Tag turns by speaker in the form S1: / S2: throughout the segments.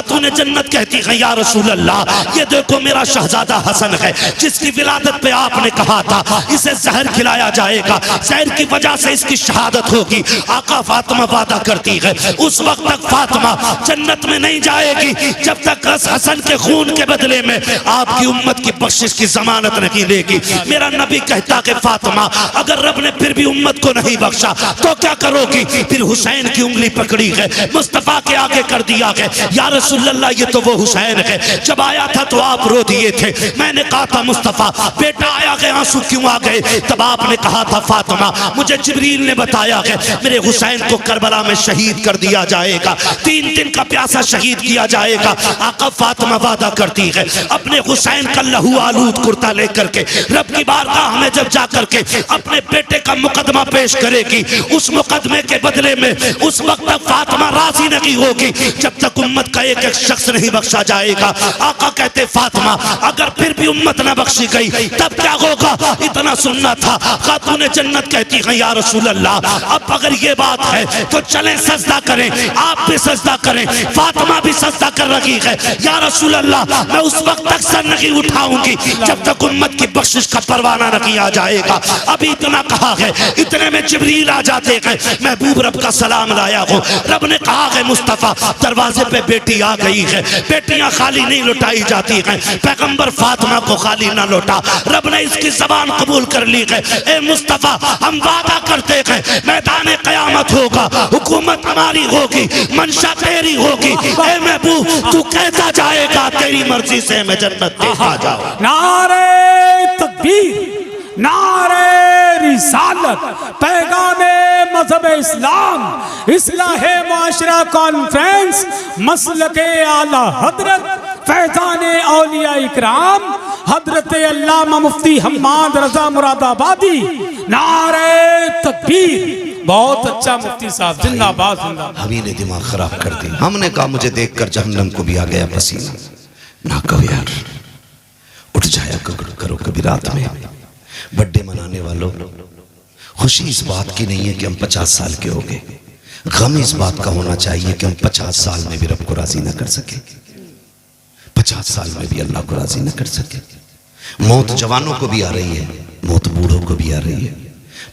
S1: खातून जन्नत कहती है या रसूल अल्लाह ये देखो मेरा शहजादा हसन है जिसकी विलादत पे आपने कहा था इसे जहर खिलाया जाएगा, जहर की वजह से इसकी शहादत होगी। आका फातिमा वादा करती है उस वक्त तक फातिमा जन्नत में नहीं जाएगी जब तक हसन के खून के बदले में आपकी उम्मत की बख्शिश की जमानत नहीं लेगी। मेरा नबी कहता कि फातिमा अगर रब ने फिर भी उम्मत को नहीं बख्शा तो क्या करोगी? फिर हुसैन की उंगली पकड़ी है, मुस्तफा के आगे कर दिया है, या रसूल अल्लाह ये तो वो हुसैन है। जब आया था तो आप रो दिए थे, मैंने कहा था मुस्तफा बेटा आया है आंसू क्यों आ गए? तब आपने कहा था फातिमा मुझे जिब्रील ने बताया है मेरे हुसैन को करबला में शहीद कर दिया जाएगा, 3 दिन का प्यासा शहीद किया जाएगा। आका फातिमा वादा करती है अपने हुसैन का लहू आलूद कुर्ता लेकर के रब की बारगाह में जब जाकर के अपने बेटे का मुकदमा पेश करेगी, उस मुकदमे के बदले में उस वक्त तक फातिमा राजी नहीं होगी जब तक उम्मत का एक एक शख्स नहीं बख्शा जाएगा। आका कहते फातिमा अगर फिर भी उम्मत न बख्शी गई तब क्या होगा? इतना सुनना था। खातून जन्नत कहती है या रसूल अल्लाह अब अगर ये बात है तो चलें सजदा करें, आप भी सजदा करें। फातिमा भी सजदा कर रही है, या रसूल अल्लाह मैं उस वक्त तक सर नहीं उठाऊंगी जब तक उम्मत की बख्शिश का परवाना नहीं आ जाएगा। अभी इतना कहा है, इतने में जिब्रील आ जाते हैं, महबूब रब का सलाम लाया हो। रब ने कहा है मुस्तफा दरवाजे पे बेटी आ गई है, बेटियां खाली नहीं लौटाई जाती हैं, पैगंबर फातिमा को खाली ना लौटा। रब ने इसकी जबान कबूल कर ली है। ए मुस्तफा हम वादा करते हैं मैदान क़यामत होगा, हुकूमत हमारी होगी, मंशा तेरी होगी। ए महबूब तू कहता जाएगा तेरी मर्जी से मैं जन्नत देखा जाऊं।
S2: नारे तकबीर, नारे रिसालत, पैगामे मजहब इस्लाम, इस्लाहे माशरा कॉन्फ्रेंस, मसलके आला हजरत फैजाने औलिया इकराम हजरत अल्लामा मुफ्ती हम्माद रजा मुरादाबादी। नारे तकबीर। बहुत अच्छा मुफ्ती साहब, जिंदाबाद जिंदाबाद।
S1: हमी ने दिमाग खराब कर दिया। हमने कहा मुझे देखकर जहन्नम को भी आ गया पसीना। ना कहो यार, उठ जाया करो कभी रात में। बर्थडे मनाने वालों, खुशी इस बात की नहीं है कि हम 50 साल के हो गए, गम इस बात का होना चाहिए कि हम 50 साल में भी रब को राजी न कर सके, 50 साल में भी अल्लाह को राजी न कर सके। मौत जवानों को भी आ रही है, मौत बूढ़ों को भी आ रही है।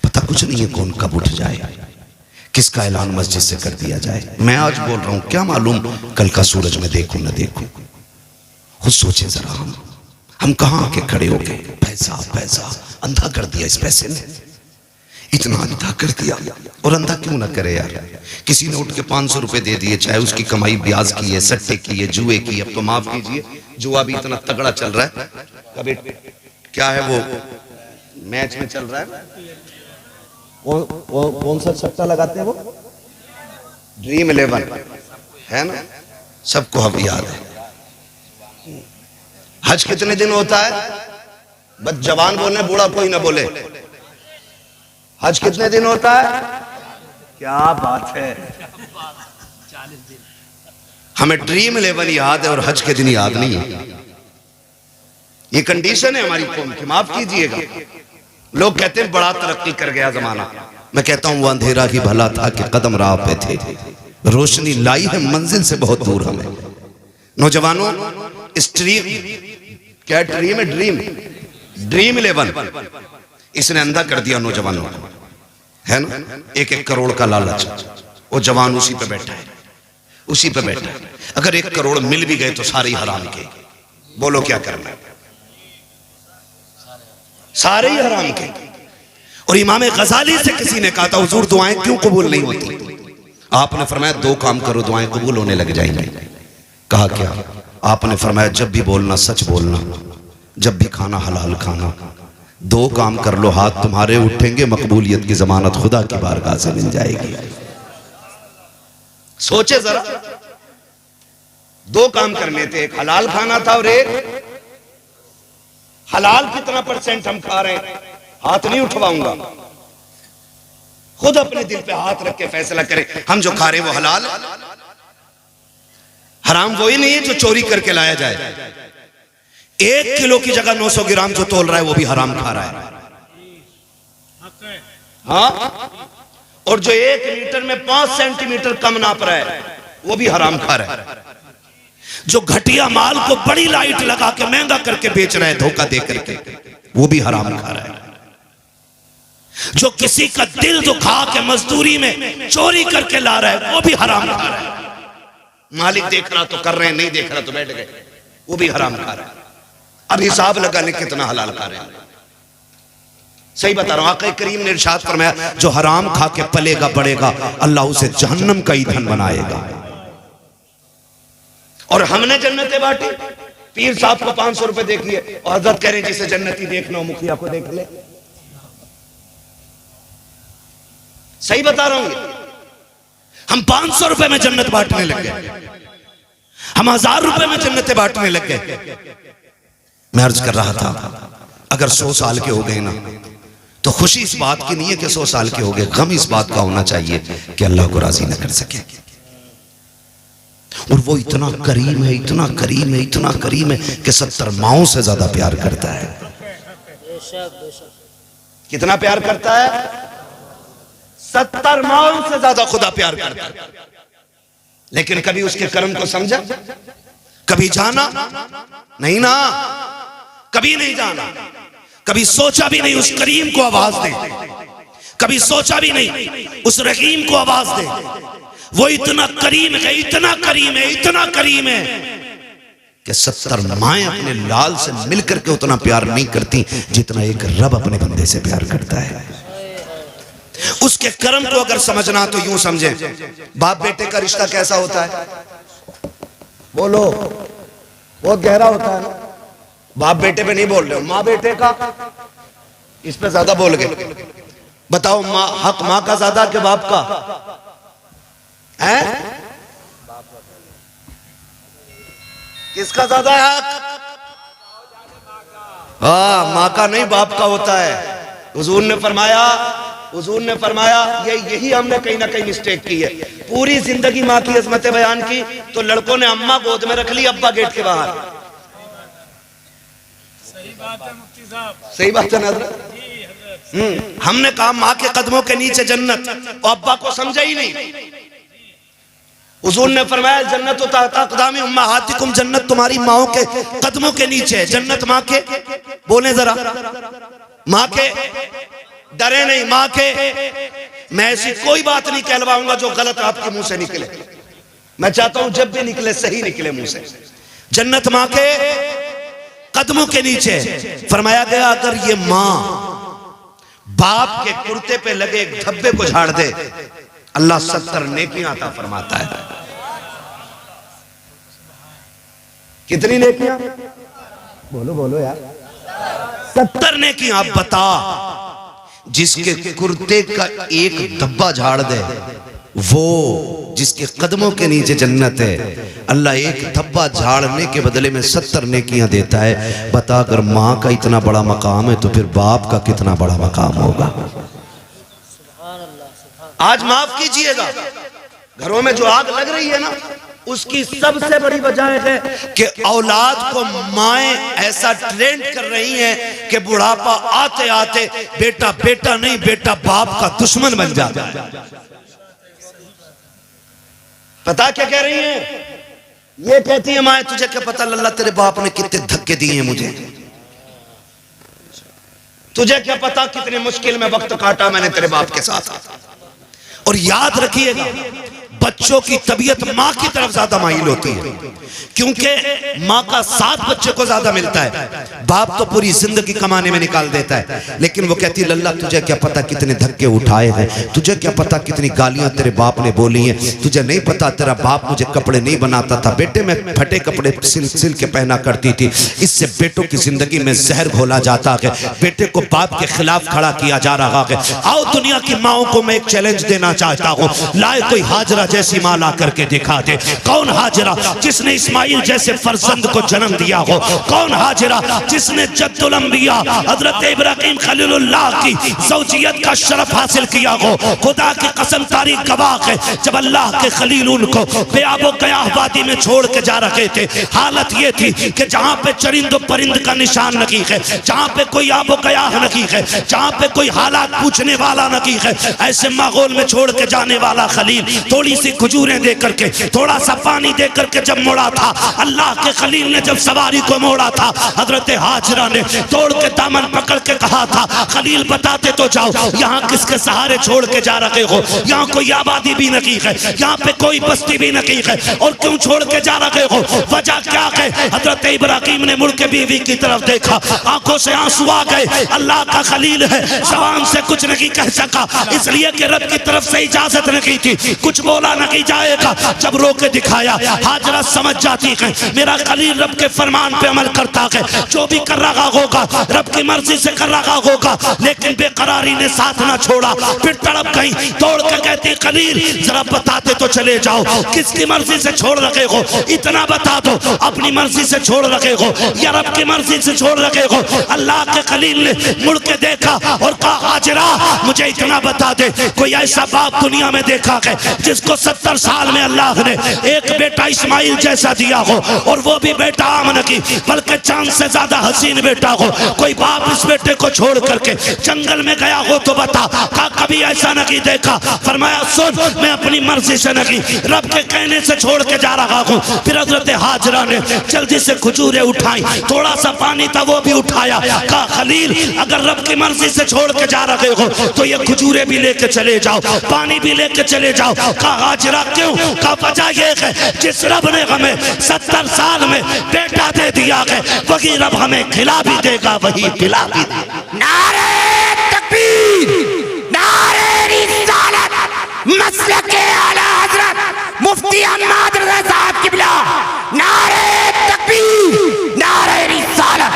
S1: पता कुछ नहीं है कौन कब उठ जाए, किसका ऐलान मस्जिद से कर दिया जाए। मैं आज बोल रहा हूं, क्या मालूम कल का सूरज में देखूं न देखूं। खुद सोचे जरा, हम कहां आके खड़े हो गए। पैसा पैसा अंधा कर दिया, इस पैसे ने इतना अंधा कर दिया। और अंधा क्यों ना करे यार। किसी ने उठ के 500 रुपए दे दिए, चाहे उसकी कमाई ब्याज की है, सट्टे की है, जुए की। अब तो माफ कीजिए, जुआ भी इतना तगड़ा चल रहा है। कभी क्या है वो मैच में चल रहा है, वो कौन सा सट्टा लगाते हैं, वो ड्रीम 11 है ना, सबको अब याद है। हज कितने दिन होता है? बस जवान बोले, बूढ़ा कोई ना बोले। हज कितने दिन होता है? क्या बात है, हमें ड्रीम 11 याद है और हज के दिन याद नहीं है। ये कंडीशन है हमारी कौम की, माफ कीजिएगा। लोग कहते हैं बड़ा तरक्की कर गया जमाना। मैं कहता हूं वो अंधेरा ही भला था कि कदम राह पे थे, रोशनी लाई है मंजिल से बहुत दूर हमें। नौजवानों, स्ट्रीम क्या ड्रीम है, ड्रीम 11 इसने अंधा कर दिया नौजवानों को, है ना। 1-1 करोड़ का लालच, वो जवान उसी पे बैठा है, उसी पे बैठा है। अगर 1 करोड़ मिल भी गए तो सारे ही हराम के। बोलो क्या करना है, सारे ही हराम के। और इमाम गजाली से किसी ने कहा था हुजूर दुआएं क्यों कबूल नहीं होती? आपने फरमाया 2 काम करो दुआएं कबूल होने लग जाएंगी। कहा क्या? आपने फरमाया जब भी बोलना सच बोलना, जब भी खाना हलाल खाना। 2 काम कर लो, हाथ तुम्हारे उठेंगे, मकबूलियत की जमानत खुदा की बारगाह से मिल जाएगी। सोचे जरा, 2 काम करने थे, एक हलाल खाना था और एक हलाल कितना % हम खा रहे हैं, हाथ नहीं उठवाऊंगा। खुद अपने दिल पे हाथ रख के फैसला करें, हम जो खा रहे हैं वो हलाल। हराम वही नहीं है जो चोरी करके लाया जाए। 1 किलो की जगह 900 ग्राम जो तोल रहा है वो भी हराम खा रहा है। हाँ, और जो 1 लीटर में 5 सेंटीमीटर कम नाप रहा है वो भी हराम खा रहा है। जो घटिया माल को बड़ी लाइट लगा के महंगा करके बेच रहा है धोखा दे करके, वो भी हराम खा रहा है। जो किसी का दिल दुखा के मजदूरी में चोरी करके ला रहा है, वो भी हराम खा रहा है। मालिक देख रहा तो कर रहे हैं, नहीं देख रहा तो बैठ गए, वो भी हराम खा रहा है। अब हिसाब लगाने कितना हलाल खा रहे हैं। सही बता रहा हूं, आका करीम ने इरशाद फरमाया जो हराम खा के पलेगा बढ़ेगा, अल्लाह उसे जहन्नम का ईंधन बनाएगा। और हमने जन्नतें बांटी, पीर साहब को 500 रुपए देखिए और हजरत कह रहे हैं जिसे जन्नती देखना हो मुखिया को देख ले। सही बता रहा हूं, हम 500 रुपए में जन्नत बांटने लग गए, हम 1000 रुपए में जन्नतें बांटने लग गए। मैं अर्ज कर रहा था अगर 100 साल के हो गए ना तो खुशी इस बात की नहीं है कि 100 साल के हो गए, गम इस बात का होना चाहिए कि अल्लाह को राजी न कर सके। और वो इतना करीम है, इतना करीम है, इतना करीम है कि 70 माओं से ज्यादा प्यार करता है। कितना प्यार करता है? 70 माओं से ज्यादा खुदा प्यार करता है। लेकिन कभी उसके कर्म को समझा? कभी जाना? नहीं ना, कभी नहीं जाना। कभी सोचा भी नहीं उस करीम को आवाज दे, कभी सोचा भी नहीं उस रहीम को आवाज दे। वो इतना करीम है, इतना करीम है, इतना करीम है कि 70 माएं अपने लाल से मिलकर के उतना प्यार नहीं करती जितना एक रब अपने बंदे से प्यार करता है। उसके कर्म को अगर समझना तो यूं समझे, बाप बेटे का रिश्ता कैसा होता है? बोलो, बहुत गहरा होता है ना। बाप बेटे पे नहीं बोल रहे हो, माँ बेटे का, इस पे ज्यादा बोल गए। बताओ माँ, हक माँ का ज्यादा कि बाप का है? किसका ज्यादा है हक? हाँ, माँ का नहीं बाप का होता है। हुजूर ने फरमाया यही हमने कहीं ना कहीं मिस्टेक की है। पूरी जिंदगी माँ की अजमतें बयान की तो लड़कों ने अम्मा गोद में रख ली, अब्बा गेट के बाहर। सही बात है मुफ्ती साहब, सही बात है ना। हमने कहा माँ के कदमों के नीचे जन्नत, और अब्बा को समझा ही नहीं। हुजूर ने फरमाया जन्नत तक़दामी उम्महातिकुम, जन्नत तुम्हारी माओं के कदमों के नीचे है। जन्नत माँ के, बोले जरा, माँ के, डरे नहीं माँ के। मैं ऐसी कोई बात नहीं कहलवाऊंगा जो गलत आपके मुंह से निकले। मैं चाहता हूं जब भी निकले सही निकले मुंह से। जन्नत माँ के कदमों के नीचे। फरमाया गया अगर ये माँ बाप के कुर्ते पे लगे एक धब्बे को झाड़ दे, अल्लाह 70 नेकियां अता फरमाता है। कितनी नेकियां? बोलो बोलो यार। 70 नेकियां। आप बता, जिसके कुर्ते का एक धब्बा झाड़ दे, वो जिसके कदमों के नीचे जन्नत है, अल्लाह एक धब्बा झाड़ने के बदले में 70 नेकियां देता है। बता, अगर माँ का इतना बड़ा मकाम है तो फिर बाप का कितना बड़ा मकाम होगा। आज माफ कीजिएगा, घरों में जो आग लग रही है ना, उसकी सबसे बड़ी वजह है कि औलाद को माएं ऐसा ट्रेंड कर रही हैं कि बुढ़ापा आते आते बेटा बेटा नहीं, बेटा बाप का दुश्मन बन जाता है। पता क्या कह रही हैं? ये कहती है माएं, तुझे क्या पता लल्ला तेरे बाप ने कितने धक्के दिए हैं मुझे, तुझे क्या पता कितने मुश्किल में वक्त काटा मैंने तेरे बाप के साथ। और याद रखिएगा, बच्चों की तबीयत माँ की तरफ ज्यादा माइल होती है, क्योंकि माँ का साथ बच्चे को ज्यादा मिलता है। बाप तो पूरी जिंदगी कमाने में निकाल देता है, लेकिन वो कहती है लल्ला तुझे क्या पता कितने धक्के उठाए हैं, तुझे क्या पता कितनी गालियां तेरे बाप ने बोली हैं, तुझे नहीं पता तेरा बाप मुझे कपड़े नहीं बनाता था, बेटे मैं फटे कपड़े सिल के पहना करती थी। इससे बेटों की जिंदगी में जहर घोला जाता है, बेटे को बाप के खिलाफ खड़ा किया जा रहा है। आओ दुनिया की माओं को मैं एक चैलेंज देना चाहता हूँ, लाए कोई हाजरा जैसी माँ ला करके दिखा दे। कौन हाजरा जिसने इस्माइल जैसे फर्जंद को जन्म दिया हो? कौन हाजरा जिसने जद्दुल अंबिया हजरत इब्राहिम खलीलुल्लाह की ज़ौजियत का शरफ हासिल किया हो? खुदा की कसम तारीख गवाह है, जब अल्लाह के खलील उनको बेआबो कयाह वादी में छोड़ के जा रहे थे, हालत ये थी कि जहाँ पे चरिंद परिंद का निशान नहीं है, जहाँ पे कोई आबो कयाह नहीं है, जहाँ पे कोई हालात पूछने वाला नहीं है, ऐसे माहौल में छोड़ के जाने वाला खलील थोड़ी सी खजूरें दे करके, थोड़ा सा पानी दे करके जब मोड़ा था, अल्लाह के खलील ने जब सवारी को मोड़ा था, हजरत हाजरा ने तोड़ के दामन पकड़ के कहा था, खलील बताते तो जाओ, यहाँ किसके सहारे छोड़ के जा रहे हो? यहाँ कोई आबादी भी नहीं है, यहाँ पे कोई बस्ती भी नहीं है, और क्यों छोड़ के जा रहे हो? वजह क्या है? हजरत इब्राहिम ने मुड़ के बीवी की तरफ देखा, आंखों से आंसू आ गए। अल्लाह का खलील है, ज़बान से कुछ नहीं कह सका, इसलिए कि रब की तरफ से इजाजत नहीं थी, कुछ बोला नहीं जाएगा। जब रो के दिखाया, हाजरा समझ जाती है मेरा खलील रब के फरमान पे अमल करता है, जो भी कर रहा होगा रब की मर्जी से कर रहा होगा। लेकिन बेकरारी ने साथ ना छोड़ा, फिर तड़प गई, तोड़ के कहती खलील जरा बताते तो चले जाओ, किसकी मर्जी से छोड़ रखे हो? इतना बता दो, अपनी मर्जी से छोड़ रखे हो या रब की मर्जी से छोड़ रखे हो? अल्लाह के खलील ने मुड़ के देखा और कहा, हाजरा मुझे इतना बता दे, कोई ऐसा बाप दुनिया में देखा है जिसको 70 साल में अल्लाह ने एक बेटा इस्माइल जैसा दिया हो, और वो भी बेटा आम नहीं बल्कि चांद से ज्यादा हसीन बेटा हो? कोई बाप इस बेटे को छोड़ करके जंगल में गया हो तो बता। कहा कभी ऐसा नहीं देखा। फरमाया सुन, मैं अपनी मर्जी से नहीं रब के कहने से छोड़ के जा रहा हूँ। फिर हजरत हाजरा ने जल्दी से खजूरें उठाई, थोड़ा सा पानी था वो भी उठाया। कहा खलील अगर रब की मर्जी से छोड़ के जा रहे हो तो ये खजूरें भी लेके चले जाओ, पानी भी लेके चले जाओ। कहा हाजरा क्यों? कहा वजह ये है जिस रब ने हमें 70 साल में बेटा दे दिया है, वही रब हमें खिला भी देगा, वही पिला भी देगा।
S3: नारे तकबीर, नारे रिसालत, मसलके आला हजरत मुफ्ती अहमद रज़ा साहब किबला, नारे तकबीर, नारे रिसालत।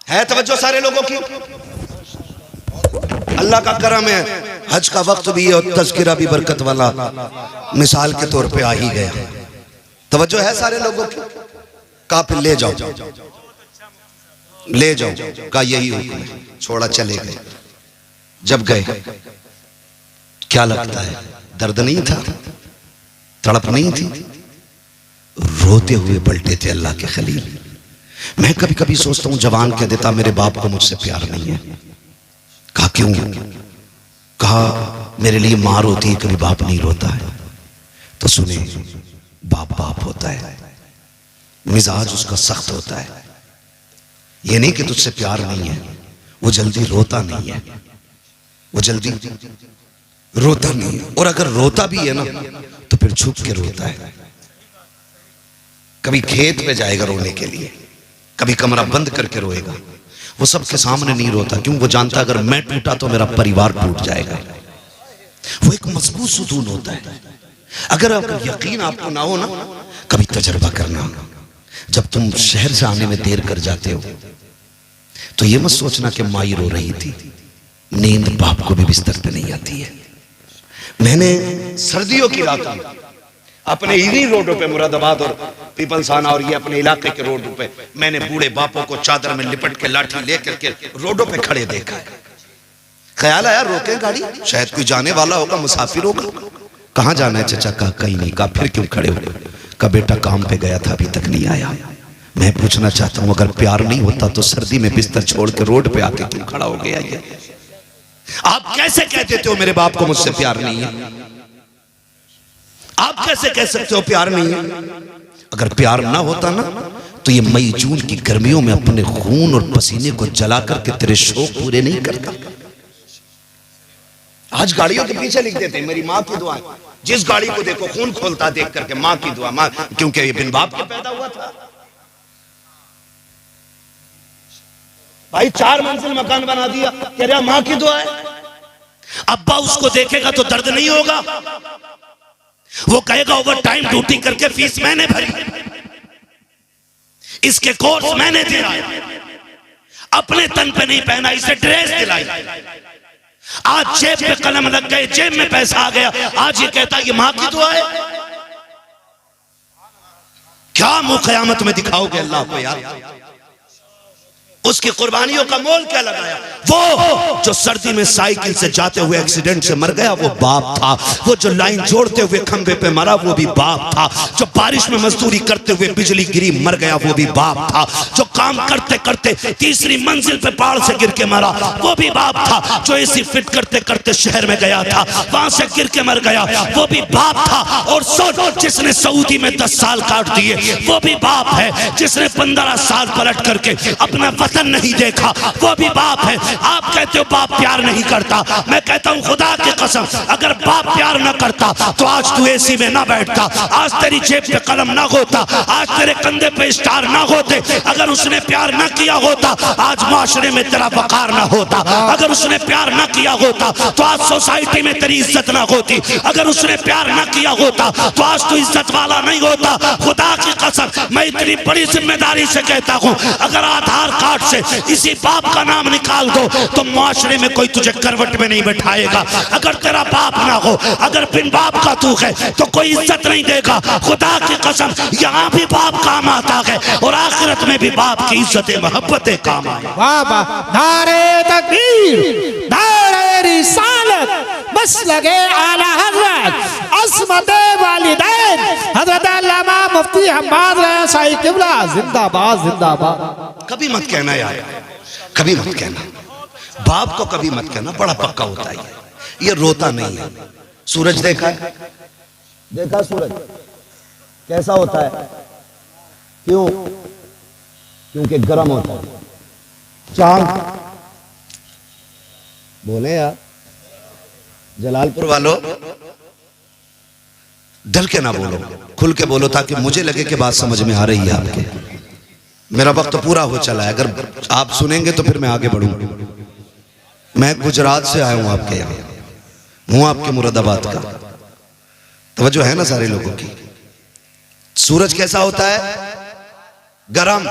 S4: है तवज्जो सारे लोगों की? अल्लाह का करम है, हज का वक्त भी है और तज़किरा भी बरकत वाला मिसाल के तौर पे आ ही गया। तवज्जो है सारे लोगों की? कहा फिर ले जाओ, ले जाओ। कहा यही हुक्म है। छोड़ा, चले गए। जब गए क्या लगता है, दर्द नहीं था, तड़प नहीं थी, रोते हुए पलटे थे अल्लाह के खलील। मैं कभी कभी सोचता हूं जवान कह देता मेरे बाप को मुझसे प्यार नहीं है। कहा क्यों? कहा मेरे लिए मां रोती है, कभी बाप नहीं रोता है। तो सुने, बाप बाप होता है, मिजाज उसका सख्त होता है। ये नहीं कि तुझसे प्यार नहीं है, वो जल्दी रोता नहीं है, वो जल्दी रोता नहीं है। और अगर रोता भी है ना तो फिर छुप के रोता है। कभी खेत पे जाएगा रोने के लिए, कभी कमरा बंद करके रोएगा। वो सबके सामने नहीं रोता, क्यों? वो जानता अगर मैं टूटा तो मेरा परिवार टूट जाएगा। वो एक मजबूत सुकून होता है। अगर यकीन आपको ना हो ना, कभी तजर्बा करना। जब तुम शहर से आने में देर कर जाते हो तो ये मत सोचना कि माई रो रही थी, नींद बाप को भी बिस्तर पे नहीं आती है। मैंने सर्दियों की रात में अपने इन्हीं रोडों पे, मुरादाबाद और पीपलसाना और ये अपने इलाके के रोडों पे, मैंने बूढ़े बापों को चादर में लिपट के लाठी लेकर के रोडों पे खड़े देखा है। ख्याल आया रोके गाड़ी, शायद कोई जाने वाला होगा, मुसाफिर होगा। कहाँ जाना है चाचा? कहा कहीं नहीं। कहा फिर क्यों खड़े हो? का बेटा काम पे गया था, अभी तक नहीं आया। मैं पूछना चाहता हूं अगर प्यार नहीं होता तो सर्दी में बिस्तर छोड़ के रोड पे आके क्यों खड़ा हो गया? ये आप कैसे कह देते हो मेरे बाप को मुझसे प्यार नहीं है? आप कैसे कह सकते हो प्यार नहीं है? अगर प्यार ना होता ना तो ये मई जून की गर्मियों में अपने खून और पसीने को जला करके तेरे शौक पूरे नहीं करता। आज गाड़ियों के पीछे लिख देते हैं मेरी माँ की दुआ। जिस गाड़ी को देखो खून खोलता देख करके माँ की दुआ, माँ, क्योंकि ये बिन बाप के पैदा हुआ था। भाई 4 मंजिल मकान बना दिया, कह रहा माँ की दुआ है।
S1: अब्बा उसको देखेगा तो दर्द नहीं होगा? वो कहेगा ओवर टाइम ड्यूटी करके फीस मैंने भरी, इसके कोर्स मैंने दिया, अपने तन पे नहीं पहना, इसे ड्रेस दिलाई। आज जेब पे कलम लग गए, जेब में पैसा आ गया, आज ये कहता है ये मां की दुआ है। क्या मुंह कयामत में दिखाओगे अल्लाह को यार?
S4: उसकी कुर्बानियों का मोल क्या लगाया? वो जो सर्दी में साइकिल से जाते हुए एक्सीडेंट से मर गया वो बाप था। वो जो लाइन जोड़ते हुए खंबे पे मरा वो भी बाप था। जो बारिश में मजदूरी करते हुए बिजली गिरी मर गया वो भी बाप था। जो काम करते करते तीसरी मंजिल पे पहाड़ से गिर के मरा वो भी बाप था। जो एसी फिट करते करते शहर में गया था वहां से गिर के मर गया वो भी बाप था। और सोच जिसने सऊदी में 10 साल काट दिए वो भी बाप है। जिसने 15 साल पलट करके अपना वतन नहीं देखा वो भी बाप है। आप कहते हो बाप प्यार नहीं करता, मैं कहता हूं खुदा की कसम अगर बाप प्यार ना करता तो आज तू एसी में ना बैठता, आज तेरी जेब पे कलम ना होता, आज तेरे कंधे पे स्टार ना होते। अगर उसने प्यार ना किया होता आज माशरे में तेरा वकार ना होता। अगर उसने प्यार ना किया होता तो आज सोसाइटी में तेरी इज्जत ना होती। अगर उसने प्यार ना किया होता तो आज तू इज्जत वाला नहीं होता। खुदा की कसम मैं इतनी बड़ी जिम्मेदारी से कहता हूं अगर आधार कार्ड से इसी बाप का नाम निकाल दो तो माशरे में कोई तुझे करवट में नहीं बैठाएगा। अगर तेरा बाप ना हो, अगर बिन बाप का तू है तो कोई इज्जत नहीं देगा। खुदा की कसम यहाँ भी बाप काम आता है और आखिरत में भी बाप की इज्जतें मोहब्बतें काम आए।
S3: वाह वाह, नारे तकबीर, नारे रिसालत, मसलके आला हज़रत अस्मते वालिदैन हज़रत अल्लामा मुफ्ती हम्माद रज़ा साहिब क़िबला जिंदाबाद जिंदाबाद।
S4: कभी मत कहना यार, कभी मत कहना, बाप को कभी मत कहना, बड़ा पक्का होता है ये रोता नहीं है। सूरज देखा है? देखा सूरज कैसा होता है? क्यों? क्योंकि गर्म होता है। चांद बोले यार, जलालपुर वालों डर के ना बोलो, खुल के बोलो ताकि मुझे लगे कि बात समझ में आ रही है आपके। मेरा वक्त तो पूरा हो चला है, अगर आप सुनेंगे तो फिर मैं आगे बढ़ूंगा। मैं गुजरात से आया हूं आपके यहाँ, हूं आपके मुरादाबाद का। तवज्जो है ना सारे लोगों की? सूरज कैसा होता है? गरम।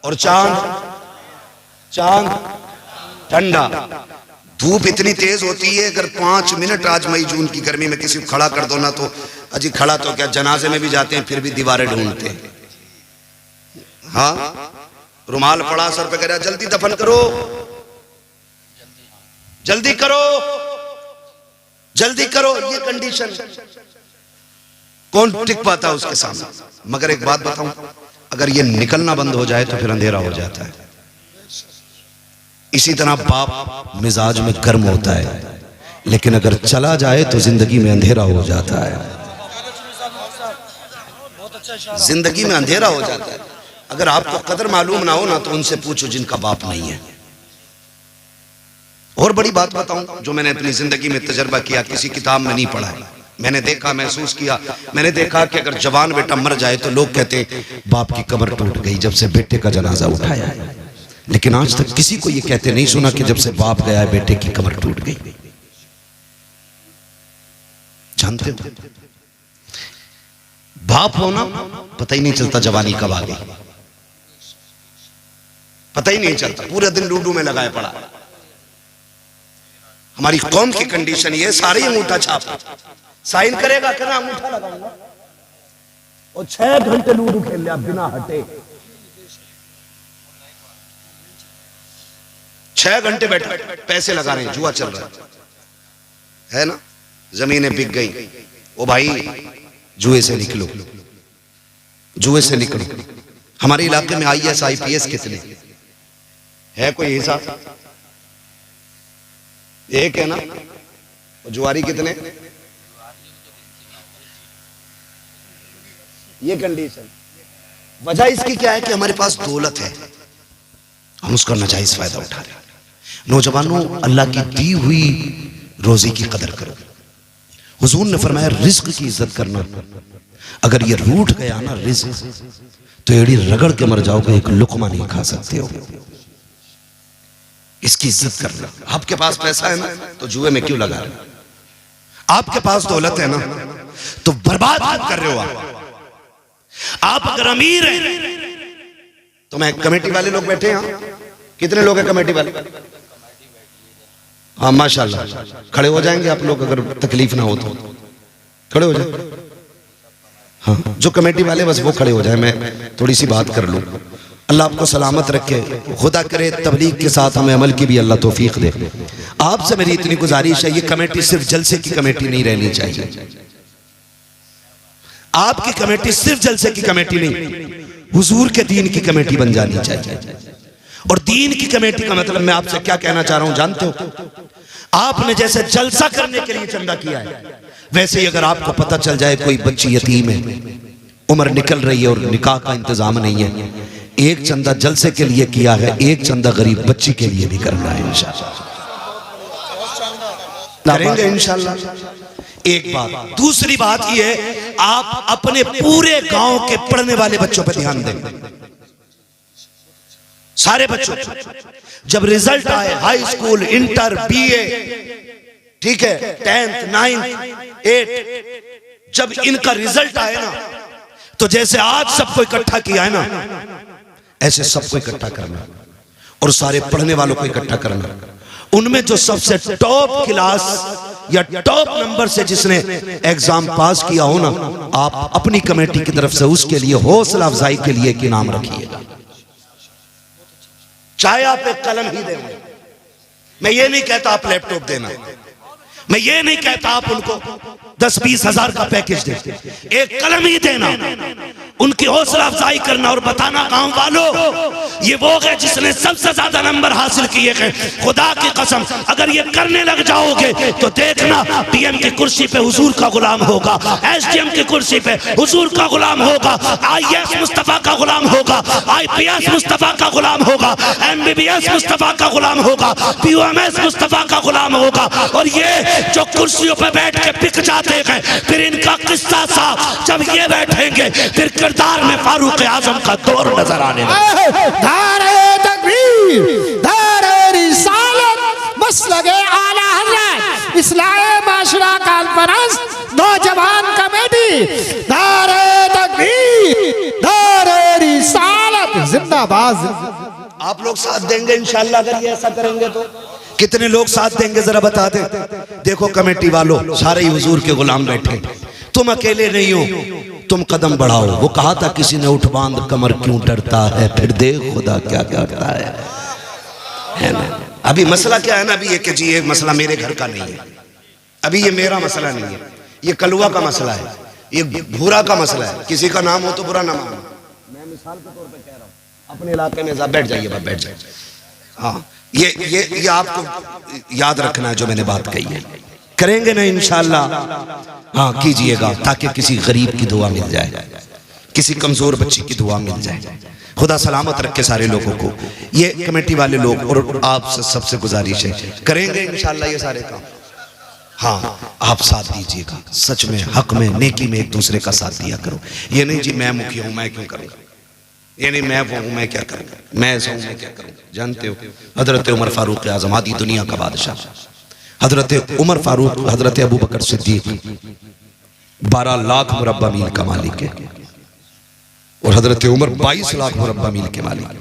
S4: और चांद ठंडा। धूप इतनी तेज होती है अगर 5 मिनट आज मई जून की गर्मी में किसी को खड़ा कर दो ना तो अजी खड़ा तो क्या, जनाजे में भी जाते हैं फिर भी दीवारें ढूंढते हैं। हाँ, रुमाल पड़ा सर पे, कह रहा जल्दी दफन करो, जल्दी करो, जल्दी करो। ये कंडीशन कौन टिक पाता है उसके सामने? मगर एक बात बताऊं, अगर ये निकलना बंद हो जाए तो फिर अंधेरा हो जाता है। इसी तरह बाप मिजाज में गर्म होता है लेकिन अगर चला जाए तो जिंदगी में अंधेरा हो जाता है। जिंदगी में अंधेरा हो जाता है। अगर आपको कदर मालूम ना हो ना तो उनसे पूछो जिनका बाप नहीं है। और बड़ी बात बताऊं जो मैंने अपनी जिंदगी में तजर्बा किया, किसी किताब में नहीं पढ़ा है, मैंने देखा, महसूस किया। मैंने देखा कि अगर जवान बेटा मर जाए तो लोग कहते हैं बाप की कब्र टूट गई जब से बेटे का जनाजा उठाया है, लेकिन आज तक किसी को ये कहते नहीं सुना कि जब से बाप गया है बेटे की कब्र टूट गई। जानते हो बाप होना पता ही नहीं चलता जवानी कब आ गई, पता ही नहीं चलता। पूरे दिन लूडो में लगाए पड़ा। हमारी कौम की कंडीशन ये, सारे अंगूठा छाप साइन करेगा कहना अंगूठा लगाऊंगा और 6 घंटे लूडो खेल लिया बिना हटे। 6 घंटे बैठे पैसे लगा रहे हैं, जुआ चल रहा है ना। जमीनें बिक गई। ओ भाई जुए से निकलो, जुए से निकलो। हमारे इलाके में IAS IPS कितने है? कोई हिसाब? एक है ना। जुआरी कितने? ये कंडीशन। वजह इसकी क्या है कि हमारे पास दौलत है, हम उसका नाजायज फायदा उठा रहे हैं। नौजवानों, अल्लाह की दी हुई रोजी की कदर करो। हुजूर ने फरमाया रिस्क की इज्जत करना। अगर ये रूठ गया ना रिस्क तो एड़ी रगड़ के मर जाओगे, एक लुकमा नहीं खा सकते हो। इसकी इज्जत करना। आपके पास पैसा है ना तो जुए में क्यों लगा रहे हो? आपके पास दौलत है ना तो बर्बाद मत कर रहे हो आप अगर अमीर हैं तो मैं कमेटी वाले लोग बैठे हैं, कितने लोग हैं कमेटी वाले? हाँ माशाल्लाह, खड़े हो जाएंगे आप लोग अगर तकलीफ ना हो तो खड़े हो जाए। हाँ, जो कमेटी वाले बस वो खड़े हो जाए, मैं थोड़ी सी बात कर लूं। अल्लाह आपको सलामत रखे, खुदा करे तबलीग के साथ हमें अमल की भी अल्लाह तौफीक दे। आपसे मेरी इतनी गुजारिश है, ये कमेटी सिर्फ जलसे की कमेटी नहीं रहनी चाहिए। आपकी कमेटी सिर्फ जलसे की कमेटी नहीं, हुजूर के दीन की कमेटी बन जानी चाहिए। और दीन की कमेटी का मतलब मैं आपसे क्या कहना चाह रहा हूं जानते हो? आपने जैसे जलसा करने के लिए चंदा किया है, वैसे ही अगर आपको पता चल जाए कोई बच्ची यतीम है, उम्र निकल रही है और निकाह का इंतजाम नहीं है, एक चंदा जलसे के लिए किया है, एक चंदा गरीब बच्ची के लिए भी करना है इंशाअल्लाह। करेंगे इंशाअल्लाह। एक बात। दूसरी बात ये है, आप अपने पूरे गांव के पढ़ने वाले बच्चों पर ध्यान दें। सारे बच्चों, जब रिजल्ट आए, हाई स्कूल, इंटर, बीए, ठीक है, 10th, 9th, 8th, जब इनका रिजल्ट आए ना, तो जैसे आज सबको इकट्ठा किया है ना, ऐसे सबको इकट्ठा करना और सारे पढ़ने वालों को इकट्ठा करना। उनमें जो सबसे टॉप क्लास या टॉप नंबर से जिसने एग्जाम पास किया हो ना, आप अपनी कमेटी की तरफ से उसके लिए हौसला अफजाई के लिए एक इनाम रखिएगा। चाहे आप एक कलम ही देना, मैं ये नहीं कहता आप लैपटॉप देना, मैं ये नहीं कहता आप उनको 10-20 हजार का पैकेज दे, एक कलम ही देना, उनकी हौसला अफजाई करना और बताना गांव वालों ये वो है जिसने सबसे ज्यादा नंबर हासिल किए हैं। खुदा की कसम अगर ये करने लग जाओगे तो देखना पीएम की कुर्सी पे हुजूर का गुलाम होगा, एसडीएम की कुर्सी पे हुजूर का गुलाम होगा, आईएएस मुस्तफा का गुलाम होगा, आईपीएस मुस्तफा का गुलाम होगा, एमबीबीएस मुस्तफा का गुलाम होगा, पीओएमएस मुस्तफा का गुलाम होगा। और ये जो कुर्सियों पे बैठ के बिक जाते हैं, फिर इनका किस्सा साफ जब ये बैठेंगे, फिर किरदार में फारूक आजम का दौर नजर आने लगा।
S3: नारे तकबीर, नारे रिसालत, मसलगे आला हज़रत, इस्लाहे माशरा कॉन्फ्रेंस, नौजवान कमेटी, नारे तकबीर, नारे रिसालत, जिंदाबाद।
S4: आप लोग साथ देंगे इंशाअल्लाह अगर ये ऐसा करेंगे तो? कितने लोग साथ देंगे जरा बता दे। देखो कमेटी वालों, सारे ही हुजूर के गुलाम बैठे, तुम अकेले नहीं हो, तुम कदम बढ़ाओ। वो कहा था किसी ने, उठ बांध कमर क्यों डरता है, फिर देख खुदा क्या क्या करता है ना। अभी मसला क्या है ना, अभी ये कि जी ये मसला मेरे घर का नहीं है, अभी ये मेरा मसला नहीं है, ये कलुआ का मसला है, ये भूरा का मसला है। किसी का नाम हो तो बुरा ना मानो, मैं मिसाल के तौर पे कह रहा हूँ। अपने इलाके में बैठ जाइए, बैठ जाइए। हाँ, ये आपको याद रखना है जो मैंने बात कही है। करेंगे ना इंशाअल्लाह? हाँ कीजिएगा, ताकि किसी गरीब की दुआ मिल जाए, किसी कमजोर बच्ची की दुआ मिल जाए। खुदा सलामत रखे सारे लोगों को। ये कमेटी वाले लोग और आप सबसे गुजारिश है, करेंगे इंशाअल्लाह ये सारे काम। हाँ, आप साथ दीजिएगा, सच में हक में नेकी में एक दूसरे का साथ दिया करो। ये नहीं जी मैं मुखिया हूं मैं क्यों करूँगा, ये नहीं मैं वो हूं मैं क्या करूँगा, मैं ऐसा हूं मैं क्या करूँगा। जानते हो हजरत उमर फारूक आज़म, आदि दुनिया का बादशाह, हजरत उमर फारूक, हजरत अबू बकर सिद्दीक 12 लाख मुरब्बा मील का मालिक है, और हजरत उमर 22 लाख मुरब्बा मील के मालिक है।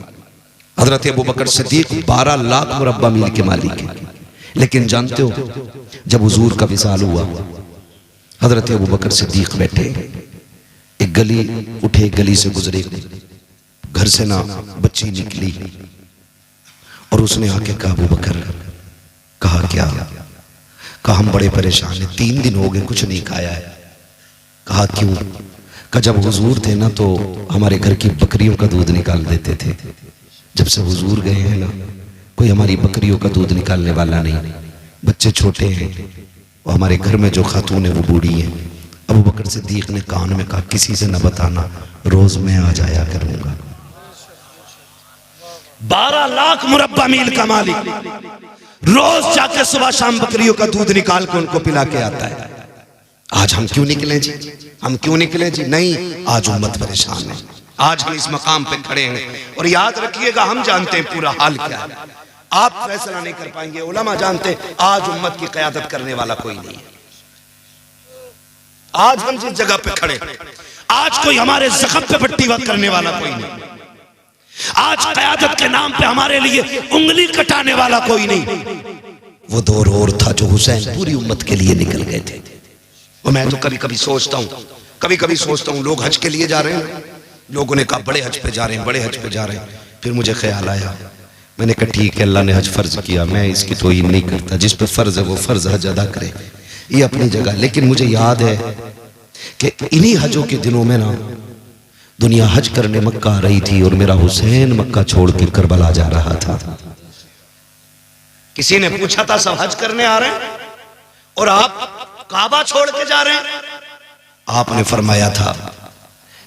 S4: हजरत अबू बकर सिद्दीक 12 लाख मुरब्बा मील के मालिक है। लेकिन जानते हो जब हुजूर का विसाल हुआ, हजरत अबू बकर सिद्दीक बैठे, एक गली उठे, गली से गुजरे, घर से ना बच्ची निकली, और उसने आके कहा अबू बकर, कहा क्या? कहा हम बड़े परेशान हैं, 3 दिन हो गए कुछ नहीं खाया है। कहा क्यों? कहा जब हुजूर थे ना तो हमारे घर की बकरियों का दूध निकाल देते थे, जब से हुजूर गए हैं ना कोई हमारी बकरियों का दूध निकालने वाला नहीं, बच्चे छोटे हैं, और हमारे घर में जो खातून है वो बूढ़ी है। अबू बकर सिद्दीक ने कान में कहा किसी से न बताना, रोज मैं आ जाया करूंगा।
S1: 12 लाख मुरब्बा मील का मालिक रोज जाके सुबह शाम बकरियों का दूध निकाल के उनको पिला के आता है।
S4: आज हम क्यों निकले जी, हम क्यों निकले जी? नहीं, आज उम्मत परेशान है, आज हम इस मकाम पे खड़े हैं। और याद रखिएगा हम जानते हैं पूरा हाल क्या है, आप फैसला नहीं कर पाएंगे, उलमा जानते हैं आज उम्मत की क़यादत करने वाला कोई नहीं है। आज हम जिस जगह पे खड़े,
S1: आज कोई हमारे जख्म पे पट्टी वक्त करने वाला कोई नहीं, आज क़यादत के नाम पे हमारे लिए उंगली कटाने वाला कोई नहीं।
S4: वो दौर और था जो हुसैन पूरी उम्मत के लिए निकल गए थे। और मैं तो कभी कभी सोचता हूँ लोग हज के लिए जा रहे हैं, लोगों ने कहा बड़े हज पे जा रहे हैं, बड़े हज पे जा रहे हैं। फिर मुझे ख्याल आया, मैंने कहा ठीक है, अल्लाह ने हज फर्ज किया, मैं इसकी तौहीन नहीं करता। जिस पे फर्ज है वो फर्ज हज अदा करे, ये अपनी जगह। लेकिन मुझे याद है कि इन्हीं हजों के दिनों में ना दुनिया हज करने मक्का आ रही थी और मेरा हुसैन मक्का छोड़ के करबला जा रहा था। किसी ने पूछा था सब हज करने आ रहे हैं और आप काबा छोड़ के जा रहे हैं? आपने फरमाया था